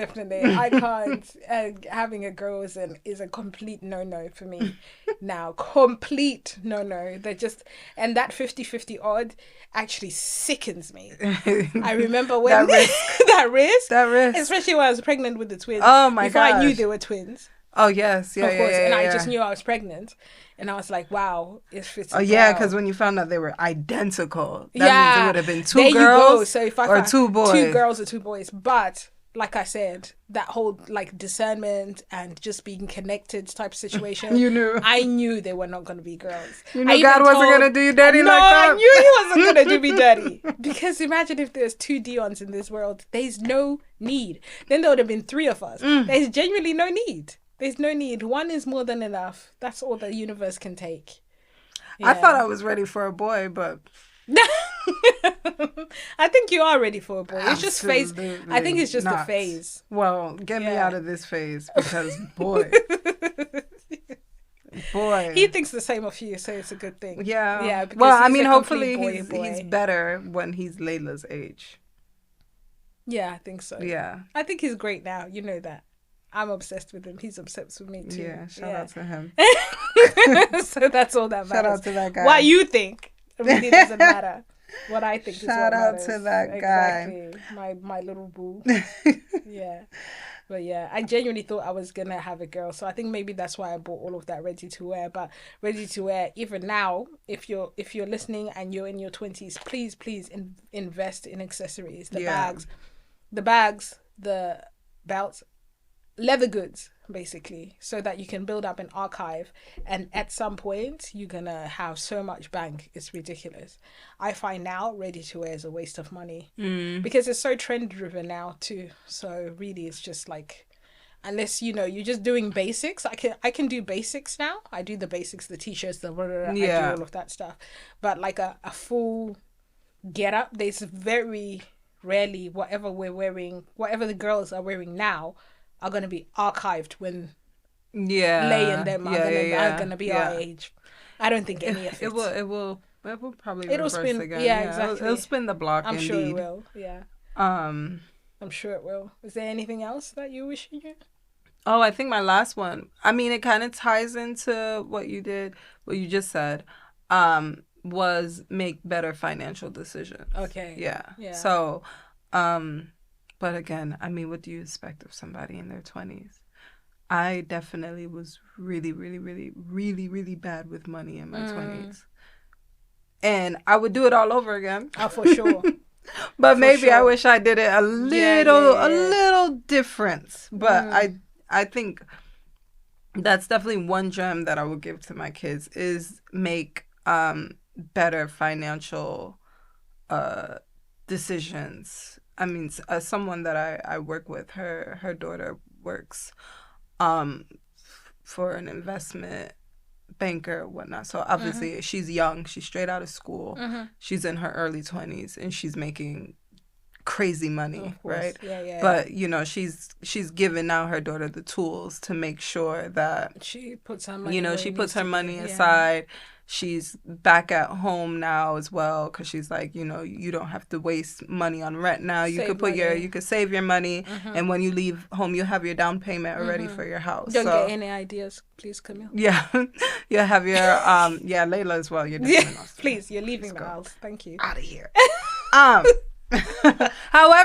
[SPEAKER 2] can't. Having a girl is a complete no for me now. Complete no. They're just, and that 50-50 odd actually sickens me. I remember when that risk, especially when I was pregnant with the twins.
[SPEAKER 1] Oh my
[SPEAKER 2] Before
[SPEAKER 1] gosh.
[SPEAKER 2] I knew they were twins.
[SPEAKER 1] Oh yes, yeah,
[SPEAKER 2] Of course,
[SPEAKER 1] yeah,
[SPEAKER 2] and
[SPEAKER 1] yeah,
[SPEAKER 2] I just knew I was pregnant, and I was like, "Wow, it's fitting."
[SPEAKER 1] Oh yeah,
[SPEAKER 2] well.
[SPEAKER 1] because when you found out they were identical, that
[SPEAKER 2] Yeah,
[SPEAKER 1] means it would have been two
[SPEAKER 2] there
[SPEAKER 1] girls
[SPEAKER 2] you go. So if I
[SPEAKER 1] or
[SPEAKER 2] find
[SPEAKER 1] two boys.
[SPEAKER 2] 2 girls or 2 boys. But like I said, that whole like discernment and just being connected type of situation.
[SPEAKER 1] You knew.
[SPEAKER 2] I knew they were not going to be girls.
[SPEAKER 1] You knew God wasn't going to do you dirty like that.
[SPEAKER 2] No, I knew He wasn't going to do me dirty. Because imagine if there's 2 Dions in this world. There's no need. Then there would have been 3 of us. There's genuinely no need. There's no need. 1 is more than enough. That's all the universe can take. Yeah.
[SPEAKER 1] I thought I was ready for a boy, but
[SPEAKER 2] I think you are ready for a boy. It's just phase.
[SPEAKER 1] Absolutely
[SPEAKER 2] I think it's just a
[SPEAKER 1] not.
[SPEAKER 2] phase.
[SPEAKER 1] Well, get me
[SPEAKER 2] Yeah.
[SPEAKER 1] out of this phase because boy, boy.
[SPEAKER 2] He thinks the same of you, so it's a good thing.
[SPEAKER 1] Yeah.
[SPEAKER 2] Yeah. Because
[SPEAKER 1] Well, I
[SPEAKER 2] he's
[SPEAKER 1] mean,
[SPEAKER 2] a
[SPEAKER 1] hopefully
[SPEAKER 2] complete
[SPEAKER 1] he's
[SPEAKER 2] boy.
[SPEAKER 1] better when he's Layla's age.
[SPEAKER 2] Yeah, I think so.
[SPEAKER 1] Yeah.
[SPEAKER 2] I think he's great now. You know that. I'm obsessed with him. He's obsessed with me too.
[SPEAKER 1] Yeah. Shout out to him.
[SPEAKER 2] So that's all that matters.
[SPEAKER 1] Shout out to that guy.
[SPEAKER 2] What you think really doesn't matter. What I think is what
[SPEAKER 1] Shout out
[SPEAKER 2] matters.
[SPEAKER 1] to that guy.
[SPEAKER 2] Exactly. My little boo. Yeah. But yeah, I genuinely thought I was gonna have a girl, so I think maybe that's why I bought all of that ready to wear. But ready to wear, even now, if you're listening and you're in your 20s, please invest in accessories, the bags, the belts, leather goods, basically, so that you can build up an archive, and at some point you're gonna have so much bank, it's ridiculous. I find now ready to wear is a waste of money because it's so trend driven now too, so really it's just like, unless you're just doing basics. I can do basics now. I do the basics, the t-shirts, the blah, blah, blah, I do all of that stuff, but like a full get up, there's very rarely whatever the girls are wearing now are going to be archived when Lay and them are gonna be our age. I don't think any of it.
[SPEAKER 1] It will probably
[SPEAKER 2] It'll
[SPEAKER 1] reverse
[SPEAKER 2] spin
[SPEAKER 1] again.
[SPEAKER 2] yeah, exactly.
[SPEAKER 1] It'll spin the block.
[SPEAKER 2] I'm
[SPEAKER 1] indeed.
[SPEAKER 2] sure it will. Yeah.
[SPEAKER 1] Um.
[SPEAKER 2] I'm sure it will. Is there anything else that you wish you knew?
[SPEAKER 1] Oh, I think my last one. I mean, it kind of ties into what you just said. Was make better financial decisions.
[SPEAKER 2] Okay.
[SPEAKER 1] Yeah.
[SPEAKER 2] Yeah.
[SPEAKER 1] So, but again, I mean, what do you expect of somebody in their 20s? I definitely was really, really, really, really, really bad with money in my 20s. And I would do it all over again.
[SPEAKER 2] Oh, for sure.
[SPEAKER 1] But
[SPEAKER 2] For
[SPEAKER 1] maybe
[SPEAKER 2] sure.
[SPEAKER 1] I wish I did it a little different. But I think that's definitely one gem that I would give to my kids is make better financial decisions. I mean, as someone that I work with, her daughter works for an investment banker or whatnot. So obviously she's young. She's straight out of school. She's in her early 20s and she's making crazy money, right?
[SPEAKER 2] Yeah.
[SPEAKER 1] But she's given now her daughter the tools to make sure that
[SPEAKER 2] she puts her money.
[SPEAKER 1] she puts her money aside. She's back at home now as well because she's like, you don't have to waste money on rent now. You could save your money, and when you leave home, you have your down payment already for your house.
[SPEAKER 2] Don't get any ideas, please, Camille.
[SPEAKER 1] Yeah, you have your Layla as well. You're
[SPEAKER 2] please, you're leaving the house. Thank you.
[SPEAKER 1] Out of here. However,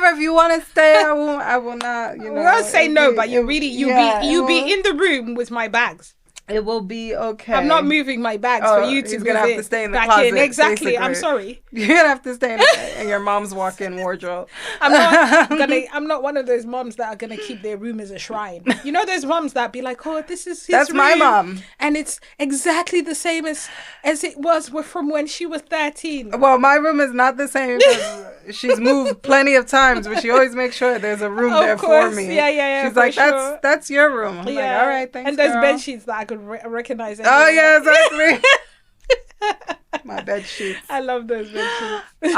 [SPEAKER 1] if you want to stay, I will not.
[SPEAKER 2] We won't say no, but you be in the room with my bags.
[SPEAKER 1] It will be okay.
[SPEAKER 2] I'm not moving my bags for you to.
[SPEAKER 1] He's gonna have to stay in the
[SPEAKER 2] back
[SPEAKER 1] closet.
[SPEAKER 2] in. Exactly.
[SPEAKER 1] Basically.
[SPEAKER 2] I'm sorry.
[SPEAKER 1] You're gonna have to stay in your mom's walk-in wardrobe.
[SPEAKER 2] I'm not one of those moms that are gonna keep their room as a shrine. You know those moms that be like, oh, this is his
[SPEAKER 1] That's
[SPEAKER 2] room,
[SPEAKER 1] my mom,
[SPEAKER 2] and it's exactly the same as it was from when she was 13.
[SPEAKER 1] Well, my room is not the same because she's moved plenty of times, but she always makes sure there's a room there for me.
[SPEAKER 2] Yeah.
[SPEAKER 1] She's like, that's your room. I'm like, all right, thanks.
[SPEAKER 2] And there's
[SPEAKER 1] girl.
[SPEAKER 2] bed sheets that I could recognize.
[SPEAKER 1] Oh yeah, exactly. My bed sheets.
[SPEAKER 2] I love those bed sheets.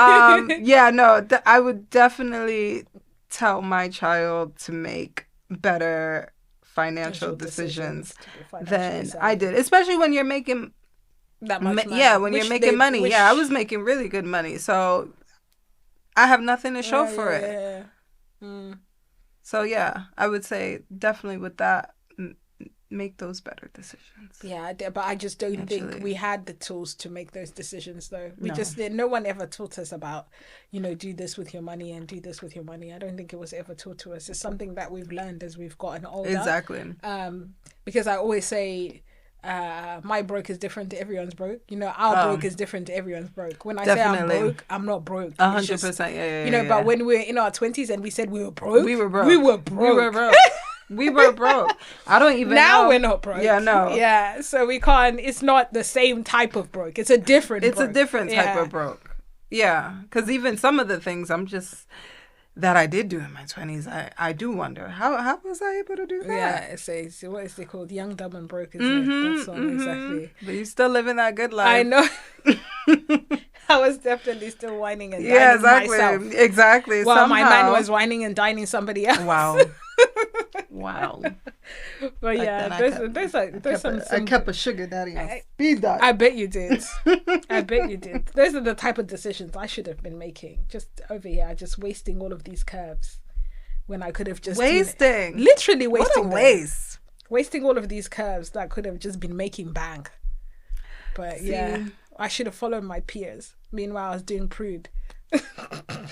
[SPEAKER 1] I would definitely tell my child to make better financial decisions than I did, especially when you're making
[SPEAKER 2] that much money.
[SPEAKER 1] Yeah, when you're making money. Yeah, I was making really good money, so I have nothing to show for it. So yeah, I would say definitely with that. Make those better decisions.
[SPEAKER 2] Yeah, but I just don't think we had the tools to make those decisions, though. No one ever taught us about, do this with your money and do this with your money. I don't think it was ever taught to us. It's something that we've learned as we've gotten older.
[SPEAKER 1] Exactly.
[SPEAKER 2] Because I always say, my broke is different to everyone's broke. Our broke is different to everyone's broke. When I say I'm broke, I'm not broke.
[SPEAKER 1] 100%. Yeah.
[SPEAKER 2] But when we're in our 20s and we said we were broke,
[SPEAKER 1] we were broke.
[SPEAKER 2] We were broke.
[SPEAKER 1] We were broke. I don't even
[SPEAKER 2] now
[SPEAKER 1] know.
[SPEAKER 2] We're not broke.
[SPEAKER 1] Yeah, no.
[SPEAKER 2] Yeah, so we can't. It's not the same type of broke. It's a different.
[SPEAKER 1] It's a different type of broke. Yeah, because even some of the things that I did do in my 20s, I do wonder how was I able to do that?
[SPEAKER 2] Yeah, it's what is it called? Young, Dumb, and Broke, isn't it? That song exactly.
[SPEAKER 1] But you still living that good life.
[SPEAKER 2] I know. I was definitely still whining and
[SPEAKER 1] Yeah,
[SPEAKER 2] dining
[SPEAKER 1] exactly.
[SPEAKER 2] myself.
[SPEAKER 1] Exactly.
[SPEAKER 2] While my man
[SPEAKER 1] Somehow.
[SPEAKER 2] was whining and dining somebody else.
[SPEAKER 1] Wow. Wow.
[SPEAKER 2] But
[SPEAKER 1] Back
[SPEAKER 2] yeah,
[SPEAKER 1] then
[SPEAKER 2] there's
[SPEAKER 1] I
[SPEAKER 2] some
[SPEAKER 1] kept a sugar daddy on speed dial.
[SPEAKER 2] I bet you did. I bet you did. Those are the type of decisions I should have been making. Just over here, just wasting all of these curves when I could have just
[SPEAKER 1] wasting.
[SPEAKER 2] Literally wasting.
[SPEAKER 1] What a waste.
[SPEAKER 2] Wasting all of these curves that could have just been making bank. But yeah, I should have followed my peers. Meanwhile, I was doing prude.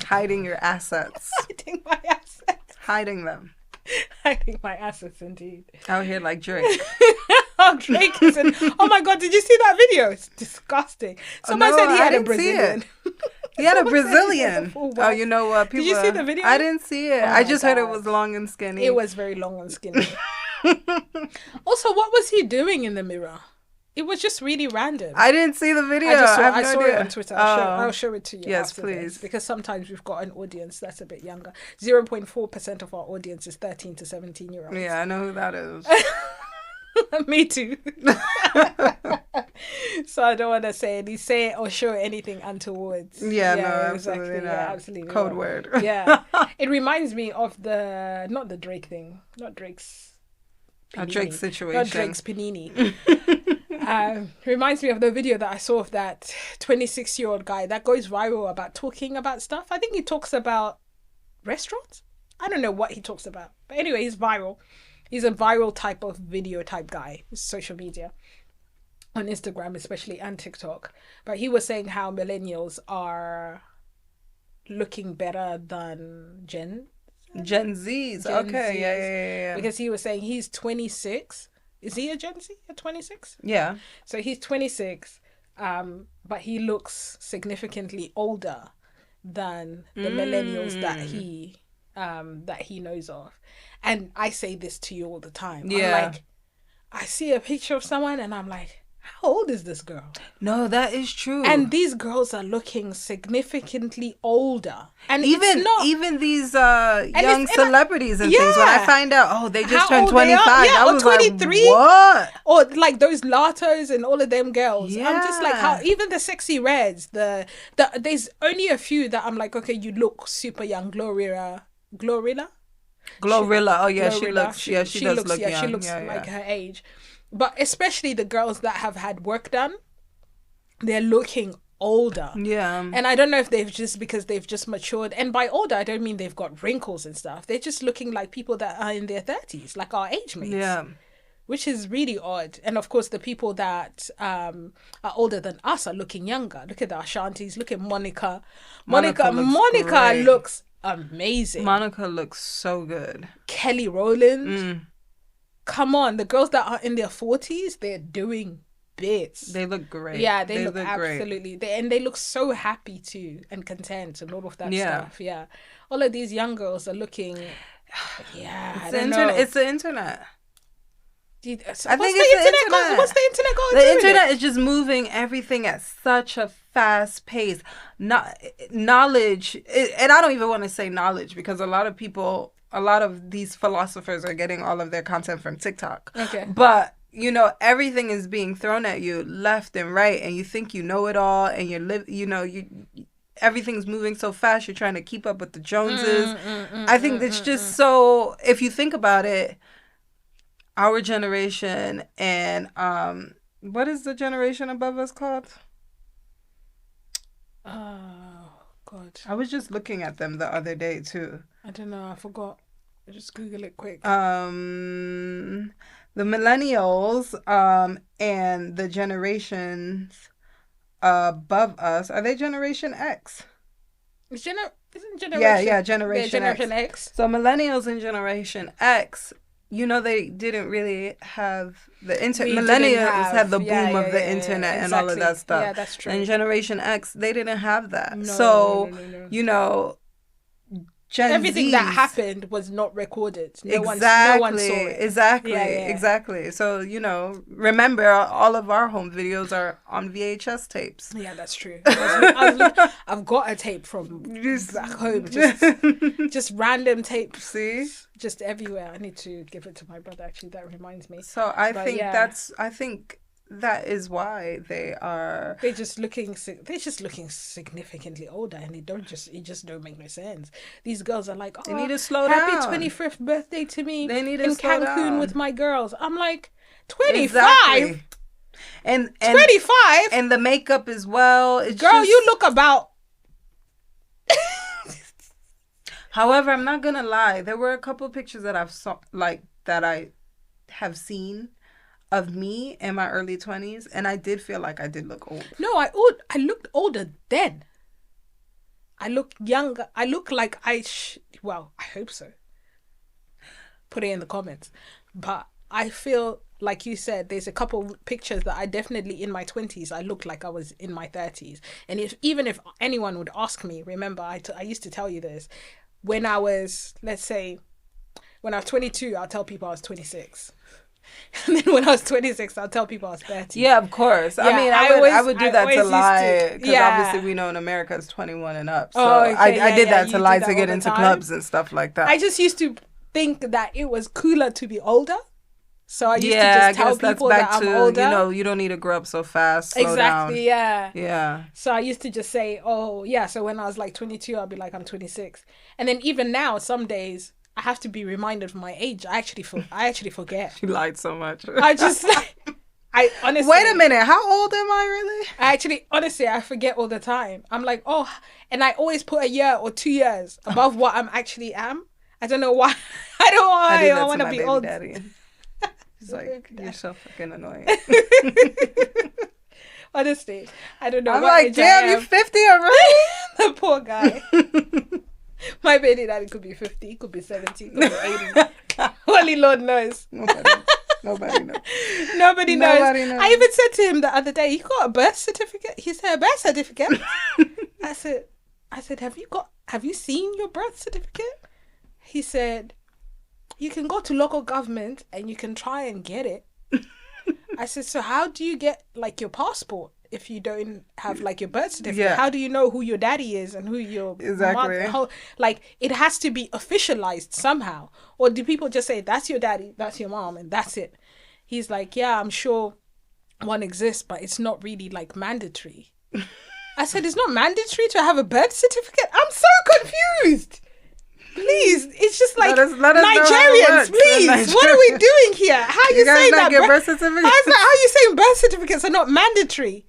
[SPEAKER 1] Hiding your assets.
[SPEAKER 2] Hiding my assets.
[SPEAKER 1] Hiding them.
[SPEAKER 2] Hiding my assets, indeed.
[SPEAKER 1] Out here like Drake.
[SPEAKER 2] Oh, Drake is oh my God, did you see that video? It's disgusting. Somebody said he had a Brazilian.
[SPEAKER 1] He had a Brazilian. Oh, you know what?
[SPEAKER 2] Did you see the video?
[SPEAKER 1] I didn't see it. I just heard it was long and skinny.
[SPEAKER 2] It was very long and skinny. Also, what was he doing in the mirror? It was just really random.
[SPEAKER 1] I didn't see the video.
[SPEAKER 2] I saw it on Twitter. I'll show it to you.
[SPEAKER 1] Yes,
[SPEAKER 2] after
[SPEAKER 1] please.
[SPEAKER 2] This, because sometimes we've got an audience that's a bit younger. 0.4% of our audience is 13 to 17-year-olds.
[SPEAKER 1] Yeah, I know who that is.
[SPEAKER 2] Me too. So I don't want to say it or show anything untoward.
[SPEAKER 1] Yeah, no, absolutely
[SPEAKER 2] exactly.
[SPEAKER 1] not.
[SPEAKER 2] Yeah, absolutely.
[SPEAKER 1] Code
[SPEAKER 2] not.
[SPEAKER 1] word.
[SPEAKER 2] Yeah. It reminds me of not the Drake thing. Not Drake's Panini.
[SPEAKER 1] Drake's situation.
[SPEAKER 2] Not Drake's Panini. Reminds me of the video that I saw of that 26-year-old guy that goes viral about talking about stuff. I think he talks about restaurants. I don't know what he talks about. But anyway, he's viral. He's a viral type of video type guy, social media, on Instagram especially, and TikTok. But he was saying how millennials are looking better than Gen
[SPEAKER 1] Zs. Okay, yeah.
[SPEAKER 2] Because he was saying he's 26. Is he a Gen Z at 26?
[SPEAKER 1] Yeah.
[SPEAKER 2] So he's 26, but he looks significantly older than the millennials that he knows of. And I say this to you all the time.
[SPEAKER 1] Yeah.
[SPEAKER 2] I'm like, I see a picture of someone and I'm like, how old is this girl?
[SPEAKER 1] No, that is true.
[SPEAKER 2] And these girls are looking significantly older. And
[SPEAKER 1] even these young celebrities and things. When I find out, they just turned 25.
[SPEAKER 2] Yeah,
[SPEAKER 1] I was
[SPEAKER 2] 23.
[SPEAKER 1] Like, what?
[SPEAKER 2] Or like those Latos and all of them girls.
[SPEAKER 1] Yeah.
[SPEAKER 2] I'm just like, how even the sexy reds, there's only a few that I'm like, okay, you look super young. Glorilla.
[SPEAKER 1] Oh yeah,
[SPEAKER 2] Glorilla.
[SPEAKER 1] she does look young.
[SPEAKER 2] She looks like her age. But especially the girls that have had work done, they're looking older.
[SPEAKER 1] Yeah.
[SPEAKER 2] And I don't know if because they've just matured. And by older, I don't mean they've got wrinkles and stuff. They're just looking like people that are in their 30s, like our age mates.
[SPEAKER 1] Yeah.
[SPEAKER 2] Which is really odd. And of course, the people that are older than us are looking younger. Look at the Ashantis. Look at Monica. Monica looks amazing.
[SPEAKER 1] Monica looks so good.
[SPEAKER 2] Kelly Rowland. Come on, the girls that are in their 40s, they're doing bits.
[SPEAKER 1] They look great.
[SPEAKER 2] Yeah, they look absolutely. They look so happy too and content and all of that stuff. Yeah, all of these young girls are looking. Yeah,
[SPEAKER 1] It's the internet.
[SPEAKER 2] I think it's the internet. What's the internet going to do?
[SPEAKER 1] The internet is just moving everything at such a fast pace. Knowledge, and I don't even want to say knowledge because a lot of these philosophers are getting all of their content from TikTok.
[SPEAKER 2] Okay.
[SPEAKER 1] But, everything is being thrown at you left and right, and you think you know it all, and everything's moving so fast, you're trying to keep up with the Joneses. I think it's just so, if you think about it, our generation and, what is the generation above us called?
[SPEAKER 2] Oh, God.
[SPEAKER 1] I was just looking at them the other day, too.
[SPEAKER 2] I don't know. I forgot. I just Google it quick.
[SPEAKER 1] The millennials and the generations above us, are they Generation X?
[SPEAKER 2] Isn't Generation?
[SPEAKER 1] Yeah, Generation
[SPEAKER 2] X.
[SPEAKER 1] So millennials and Generation X, they didn't really have the internet. Millennials had the boom of the internet and all of that stuff.
[SPEAKER 2] Yeah, that's true.
[SPEAKER 1] And Generation X, they didn't have that.
[SPEAKER 2] No.
[SPEAKER 1] Gen
[SPEAKER 2] everything
[SPEAKER 1] Zs,
[SPEAKER 2] that happened was not recorded. No one saw it.
[SPEAKER 1] Exactly. So, remember, all of our home videos are on VHS tapes.
[SPEAKER 2] Yeah, that's true. I've got a tape from back home. Just random tapes.
[SPEAKER 1] See?
[SPEAKER 2] Just everywhere. I need to give it to my brother, actually. That reminds me.
[SPEAKER 1] So I think that is why they are.
[SPEAKER 2] They're just looking significantly older, and it just don't make no sense. These girls are like,
[SPEAKER 1] They need to slow
[SPEAKER 2] happy
[SPEAKER 1] down.
[SPEAKER 2] 25th birthday to me.
[SPEAKER 1] They need to
[SPEAKER 2] in
[SPEAKER 1] slow
[SPEAKER 2] Cancun
[SPEAKER 1] down.
[SPEAKER 2] with my girls. I'm like, 25.
[SPEAKER 1] Exactly. And
[SPEAKER 2] 25,
[SPEAKER 1] and the makeup as well. It's
[SPEAKER 2] girl,
[SPEAKER 1] just...
[SPEAKER 2] you look about.
[SPEAKER 1] However, I'm not gonna lie. There were a couple of pictures that I have seen of me in my early 20s, and I did feel like I did look old.
[SPEAKER 2] No, I looked older then. I look younger. I look like well, I hope so. Put it in the comments. But I feel like you said, there's a couple pictures that I definitely in my 20s, I looked like I was in my 30s. And even if anyone would ask me, remember, I used to tell you this, when I was, let's say, when I was 22, I'll tell people I was 26. And then when I was 26, I'll tell people I was 30.
[SPEAKER 1] Yeah, of course.
[SPEAKER 2] Yeah,
[SPEAKER 1] I mean, I would do that to lie. Because obviously we know in America it's 21 and up. So I did that to lie to get into clubs and stuff like that.
[SPEAKER 2] I just used to think that it was cooler to be older. So I used to just tell people that I'm older.
[SPEAKER 1] You know, you don't need to grow up so fast. Slow
[SPEAKER 2] exactly,
[SPEAKER 1] down.
[SPEAKER 2] Yeah. So I used to just say, oh, yeah. So when I was like 22, I'll be like, I'm 26. And then even now, some days, I have to be reminded of my age. I actually forget.
[SPEAKER 1] She lied so much.
[SPEAKER 2] I just I honestly.
[SPEAKER 1] Wait a minute. How old am I really?
[SPEAKER 2] I forget all the time. I'm like, oh, and I always put a year or 2 years above what I'm actually am. I don't know why. I don't know why I want to be old.
[SPEAKER 1] Daddy. He's like, you're so fucking annoying.
[SPEAKER 2] Honestly, I don't know.
[SPEAKER 1] I'm like, damn, you 50 already?
[SPEAKER 2] The poor guy. My baby daddy could be 50, could be 70, could be 80. Only Lord knows.
[SPEAKER 1] Nobody knows.
[SPEAKER 2] Nobody knows. I even said to him the other day, you got a birth certificate? He said, a birth certificate? I said, have you seen your birth certificate? He said, you can go to local government and you can try and get it. I said, so how do you get like your passport if you don't have like your birth certificate?
[SPEAKER 1] Yeah.
[SPEAKER 2] How do you know who your daddy is and who your mother? Like it has to be officialized somehow. Or do people just say that's your daddy, that's your mom, and that's it? He's like, yeah, I'm sure one exists, but it's not really like mandatory. I said, it's not mandatory to have a birth certificate? I'm so confused. Please, it's just like let us Nigerians, please. What are we doing here? How are you saying that?
[SPEAKER 1] Birth certificates?
[SPEAKER 2] How are you saying birth certificates are not mandatory?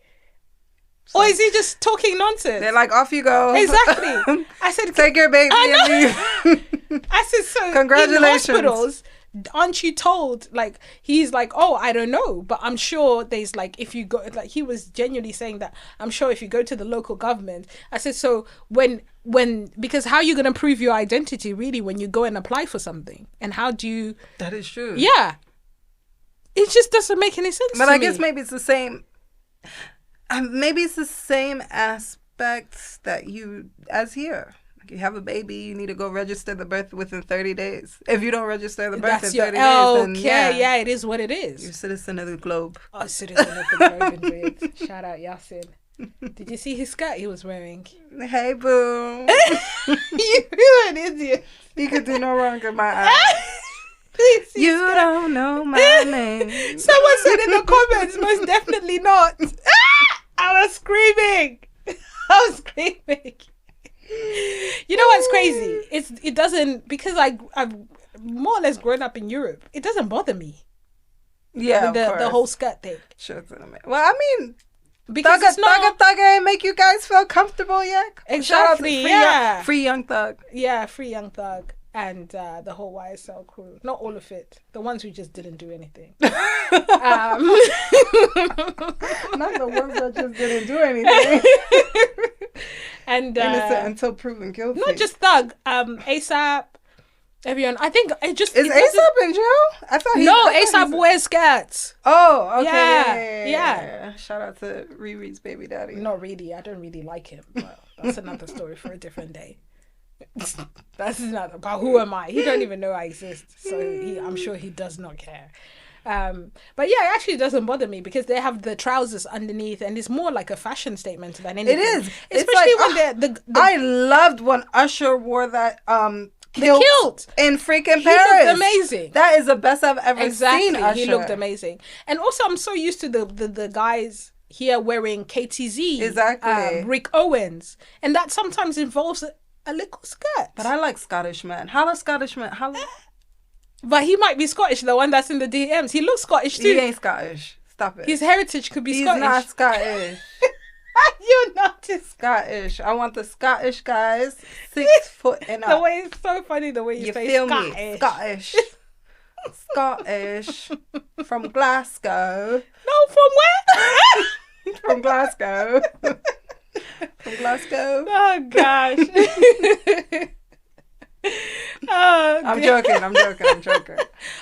[SPEAKER 2] Or is he just talking nonsense?
[SPEAKER 1] They're like, off you go.
[SPEAKER 2] Exactly. I said,
[SPEAKER 1] take your baby and leave.
[SPEAKER 2] I said, so
[SPEAKER 1] congratulations.
[SPEAKER 2] In hospitals, aren't you told? Like, he's like, oh, I don't know, but I'm sure there's like, if you go, like, he was genuinely saying that, I'm sure if you go to the local government. I said, so because how are you going to prove your identity really when you go and apply for something? And how do you?
[SPEAKER 1] That is true.
[SPEAKER 2] Yeah. It just doesn't make any sense.
[SPEAKER 1] But I guess maybe it's the same. Maybe it's the same aspects that you as here. Like you have a baby, you need to go register the birth within 30 days. If you don't register the birth in 30 days, then
[SPEAKER 2] yeah, it is what it is.
[SPEAKER 1] You're a citizen of the globe.
[SPEAKER 2] Oh, citizen of the globe, indeed. Shout out Yasin. Did you see his skirt he was wearing?
[SPEAKER 1] Hey, boo.
[SPEAKER 2] You're an idiot.
[SPEAKER 1] You could do no wrong in my eyes. You don't know my name.
[SPEAKER 2] Someone said in the comments, most definitely not. I was screaming. You know what's crazy? It doesn't, because I've more or less grown up in Europe. It doesn't bother me.
[SPEAKER 1] Yeah,
[SPEAKER 2] the whole skirt thing.
[SPEAKER 1] Sure, well, I mean,
[SPEAKER 2] because it's not
[SPEAKER 1] Thugger ain't make you guys feel comfortable yet.
[SPEAKER 2] Exactly.
[SPEAKER 1] Free Young Thug.
[SPEAKER 2] Yeah, Free Young Thug. And the whole YSL crew. Not all of it. The ones who just didn't do anything. Not
[SPEAKER 1] the ones that just didn't do anything.
[SPEAKER 2] And
[SPEAKER 1] innocent until proven guilty.
[SPEAKER 2] Not just Thug. ASAP. Everyone. I think it just...
[SPEAKER 1] Is ASAP in jail? I thought
[SPEAKER 2] ASAP wears skirts.
[SPEAKER 1] Oh, okay.
[SPEAKER 2] Yeah.
[SPEAKER 1] Shout out to Riri's baby daddy.
[SPEAKER 2] Not really. I don't really like him. But that's another story for a different day. That's not about who am I. He don't even know I exist, so I'm sure he does not care. But yeah, it actually doesn't bother me because they have the trousers underneath, and it's more like a fashion statement than anything.
[SPEAKER 1] It is,
[SPEAKER 2] especially when I loved
[SPEAKER 1] when Usher wore that kilt,
[SPEAKER 2] kilt.
[SPEAKER 1] in freaking
[SPEAKER 2] He
[SPEAKER 1] Paris.
[SPEAKER 2] looked amazing.
[SPEAKER 1] That is the best I've ever seen Usher.
[SPEAKER 2] He looked amazing. And also, I'm so used to the guys here wearing KTZ.
[SPEAKER 1] Exactly.
[SPEAKER 2] Rick Owens. And that sometimes involves a little skirt.
[SPEAKER 1] But I like Scottish men. Holla Scottish men. Holla.
[SPEAKER 2] But he might be Scottish, the one that's in the DMs. He looks Scottish too.
[SPEAKER 1] He ain't Scottish. Stop it.
[SPEAKER 2] His heritage could be
[SPEAKER 1] He's
[SPEAKER 2] Scottish.
[SPEAKER 1] not Scottish.
[SPEAKER 2] You're not
[SPEAKER 1] Scottish. I want the Scottish guys 6 foot and up.
[SPEAKER 2] The way it's so funny the way you say
[SPEAKER 1] feel
[SPEAKER 2] Scottish.
[SPEAKER 1] me? Scottish. Scottish. From Glasgow.
[SPEAKER 2] No, from where?
[SPEAKER 1] From Glasgow. From Glasgow.
[SPEAKER 2] Oh gosh. Oh,
[SPEAKER 1] I'm joking.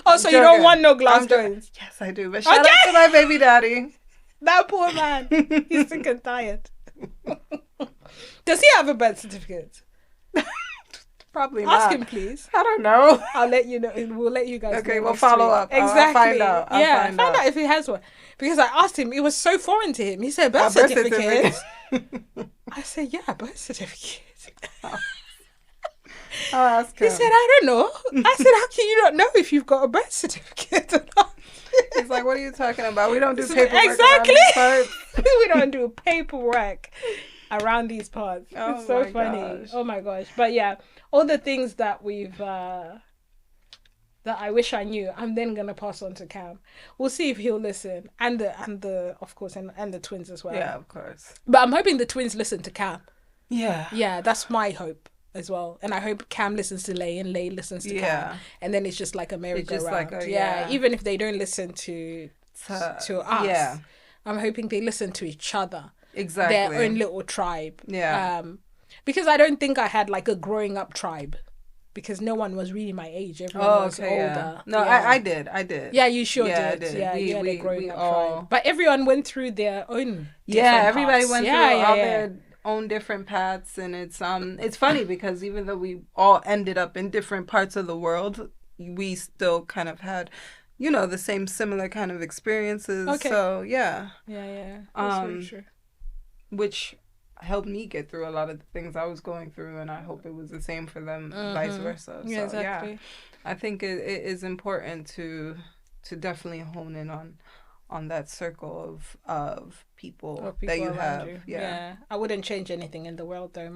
[SPEAKER 2] Oh, so you don't want no Glasgows?
[SPEAKER 1] Yes, I do. But shout out to my baby daddy.
[SPEAKER 2] That poor man. He's sick and tired. Does he have a birth certificate?
[SPEAKER 1] Probably not.
[SPEAKER 2] Ask him, please.
[SPEAKER 1] I don't know.
[SPEAKER 2] I'll let you know. We'll let you guys know.
[SPEAKER 1] Okay, we'll
[SPEAKER 2] next
[SPEAKER 1] follow
[SPEAKER 2] week.
[SPEAKER 1] up.
[SPEAKER 2] Exactly.
[SPEAKER 1] I'll find out.
[SPEAKER 2] Find out if he has one. Because I asked him, it was so foreign to him. He said, birth certificate. I said, yeah, birth certificate.
[SPEAKER 1] I'll ask him.
[SPEAKER 2] He said, I don't know. I said, how can you not know if you've got a birth certificate or not?
[SPEAKER 1] He's like, what are you talking about? We don't do paperwork.
[SPEAKER 2] Exactly.
[SPEAKER 1] Around these parts.
[SPEAKER 2] We don't do paperwork around these parts.
[SPEAKER 1] Oh,
[SPEAKER 2] it's so
[SPEAKER 1] my
[SPEAKER 2] funny.
[SPEAKER 1] gosh.
[SPEAKER 2] Oh my gosh. But yeah, all the things that we've that I wish I knew, I'm then gonna pass on to Cam. We'll see if he'll listen. And the of course and the twins as well.
[SPEAKER 1] Yeah, of course.
[SPEAKER 2] But I'm hoping the twins listen to Cam.
[SPEAKER 1] Yeah.
[SPEAKER 2] Yeah, that's my hope as well. And I hope Cam listens to Lay and Lay listens to Cam. And then it's just like a merry-go-round.
[SPEAKER 1] Like
[SPEAKER 2] yeah, even if they don't listen to us.
[SPEAKER 1] Yeah.
[SPEAKER 2] I'm hoping they listen to each other.
[SPEAKER 1] Exactly.
[SPEAKER 2] Their own little tribe.
[SPEAKER 1] Yeah.
[SPEAKER 2] Because I don't think I had like a growing up tribe. Because no one was really my age. Everyone was older.
[SPEAKER 1] Yeah. No,
[SPEAKER 2] yeah.
[SPEAKER 1] I did.
[SPEAKER 2] Yeah, you sure
[SPEAKER 1] Yeah,
[SPEAKER 2] did.
[SPEAKER 1] I did.
[SPEAKER 2] Yeah,
[SPEAKER 1] We-
[SPEAKER 2] you had
[SPEAKER 1] we-
[SPEAKER 2] a growing
[SPEAKER 1] we
[SPEAKER 2] up
[SPEAKER 1] all-
[SPEAKER 2] tribe. But everyone went through their own
[SPEAKER 1] Yeah,
[SPEAKER 2] different
[SPEAKER 1] everybody
[SPEAKER 2] paths.
[SPEAKER 1] went through all their own different paths, and it's funny because even though we all ended up in different parts of the world, we still kind of had, the same similar kind of experiences.
[SPEAKER 2] Okay.
[SPEAKER 1] So yeah.
[SPEAKER 2] Yeah. That's very true.
[SPEAKER 1] Which helped me get through a lot of the things I was going through, and I hope it was the same for them, vice versa. So,
[SPEAKER 2] Yeah, exactly.
[SPEAKER 1] Yeah, I think it is important to definitely hone in on that circle of people that you
[SPEAKER 2] around
[SPEAKER 1] have.
[SPEAKER 2] you.
[SPEAKER 1] Yeah.
[SPEAKER 2] I wouldn't change anything in the world though.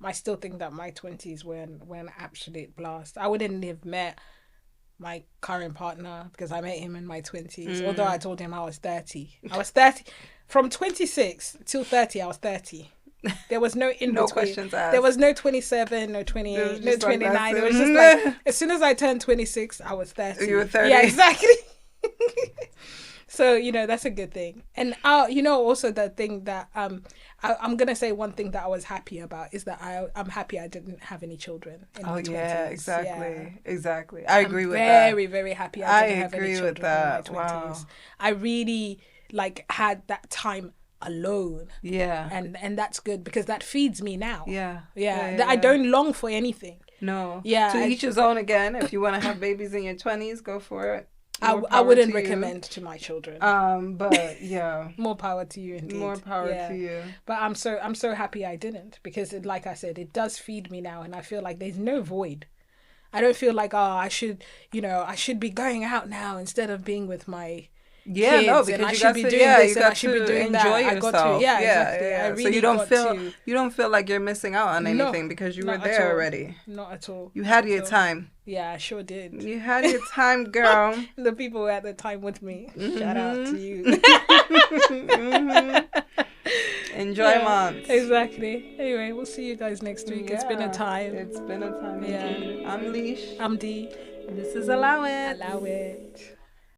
[SPEAKER 2] I still think that my 20s were an absolute blast. I wouldn't have met my current partner because I met him in my 20s. Although I told him I was 30. I was 30 from 26 till 30. I was 30. There was no in
[SPEAKER 1] No
[SPEAKER 2] between.
[SPEAKER 1] questions asked.
[SPEAKER 2] There was no 27, no 28, no
[SPEAKER 1] just like
[SPEAKER 2] 29. It was
[SPEAKER 1] that's
[SPEAKER 2] just
[SPEAKER 1] it.
[SPEAKER 2] like as soon as I turned 26, I was 30.
[SPEAKER 1] You were 30.
[SPEAKER 2] Yeah, exactly. So, that's a good thing. And, also the thing that I'm going to say one thing that I was happy about is that I'm happy I didn't have any children in my 20s.
[SPEAKER 1] Yeah, exactly.
[SPEAKER 2] Yeah.
[SPEAKER 1] Exactly. I agree with
[SPEAKER 2] that.
[SPEAKER 1] that.
[SPEAKER 2] Very, very happy I didn't have any
[SPEAKER 1] agree
[SPEAKER 2] children
[SPEAKER 1] with that.
[SPEAKER 2] in my 20s.
[SPEAKER 1] Wow.
[SPEAKER 2] I really, had that time alone.
[SPEAKER 1] Yeah.
[SPEAKER 2] And that's good because that feeds me now.
[SPEAKER 1] Yeah.
[SPEAKER 2] I don't long for anything.
[SPEAKER 1] No.
[SPEAKER 2] Yeah.
[SPEAKER 1] To each his own again. If you want to have babies in your 20s, go for it.
[SPEAKER 2] I wouldn't recommend to my children.
[SPEAKER 1] But yeah.
[SPEAKER 2] More power to you indeed.
[SPEAKER 1] More power to you.
[SPEAKER 2] But I'm so happy I didn't because like I said, it does feed me now and I feel like there's no void. I don't feel like I should be going out now instead of being with my kids,
[SPEAKER 1] because
[SPEAKER 2] and I
[SPEAKER 1] you
[SPEAKER 2] should
[SPEAKER 1] got
[SPEAKER 2] be
[SPEAKER 1] to,
[SPEAKER 2] doing
[SPEAKER 1] yeah,
[SPEAKER 2] this
[SPEAKER 1] you
[SPEAKER 2] and
[SPEAKER 1] got
[SPEAKER 2] I should
[SPEAKER 1] to
[SPEAKER 2] be doing
[SPEAKER 1] enjoy
[SPEAKER 2] that.
[SPEAKER 1] yourself.
[SPEAKER 2] I got to, exactly.
[SPEAKER 1] Yeah.
[SPEAKER 2] I really
[SPEAKER 1] so you don't feel like you're missing out on anything because you were there already.
[SPEAKER 2] Not at all.
[SPEAKER 1] You had your time.
[SPEAKER 2] Yeah, I sure did.
[SPEAKER 1] You had your time, girl.
[SPEAKER 2] The people who had the time with me.
[SPEAKER 1] Mm-hmm.
[SPEAKER 2] Shout out to you.
[SPEAKER 1] Enjoy months.
[SPEAKER 2] Exactly. Anyway, we'll see you guys next week. It's been a time.
[SPEAKER 1] It's been a time.
[SPEAKER 2] Yeah.
[SPEAKER 1] Indeed. I'm Lish.
[SPEAKER 2] I'm D.
[SPEAKER 1] This is Allow It.
[SPEAKER 2] Allow it.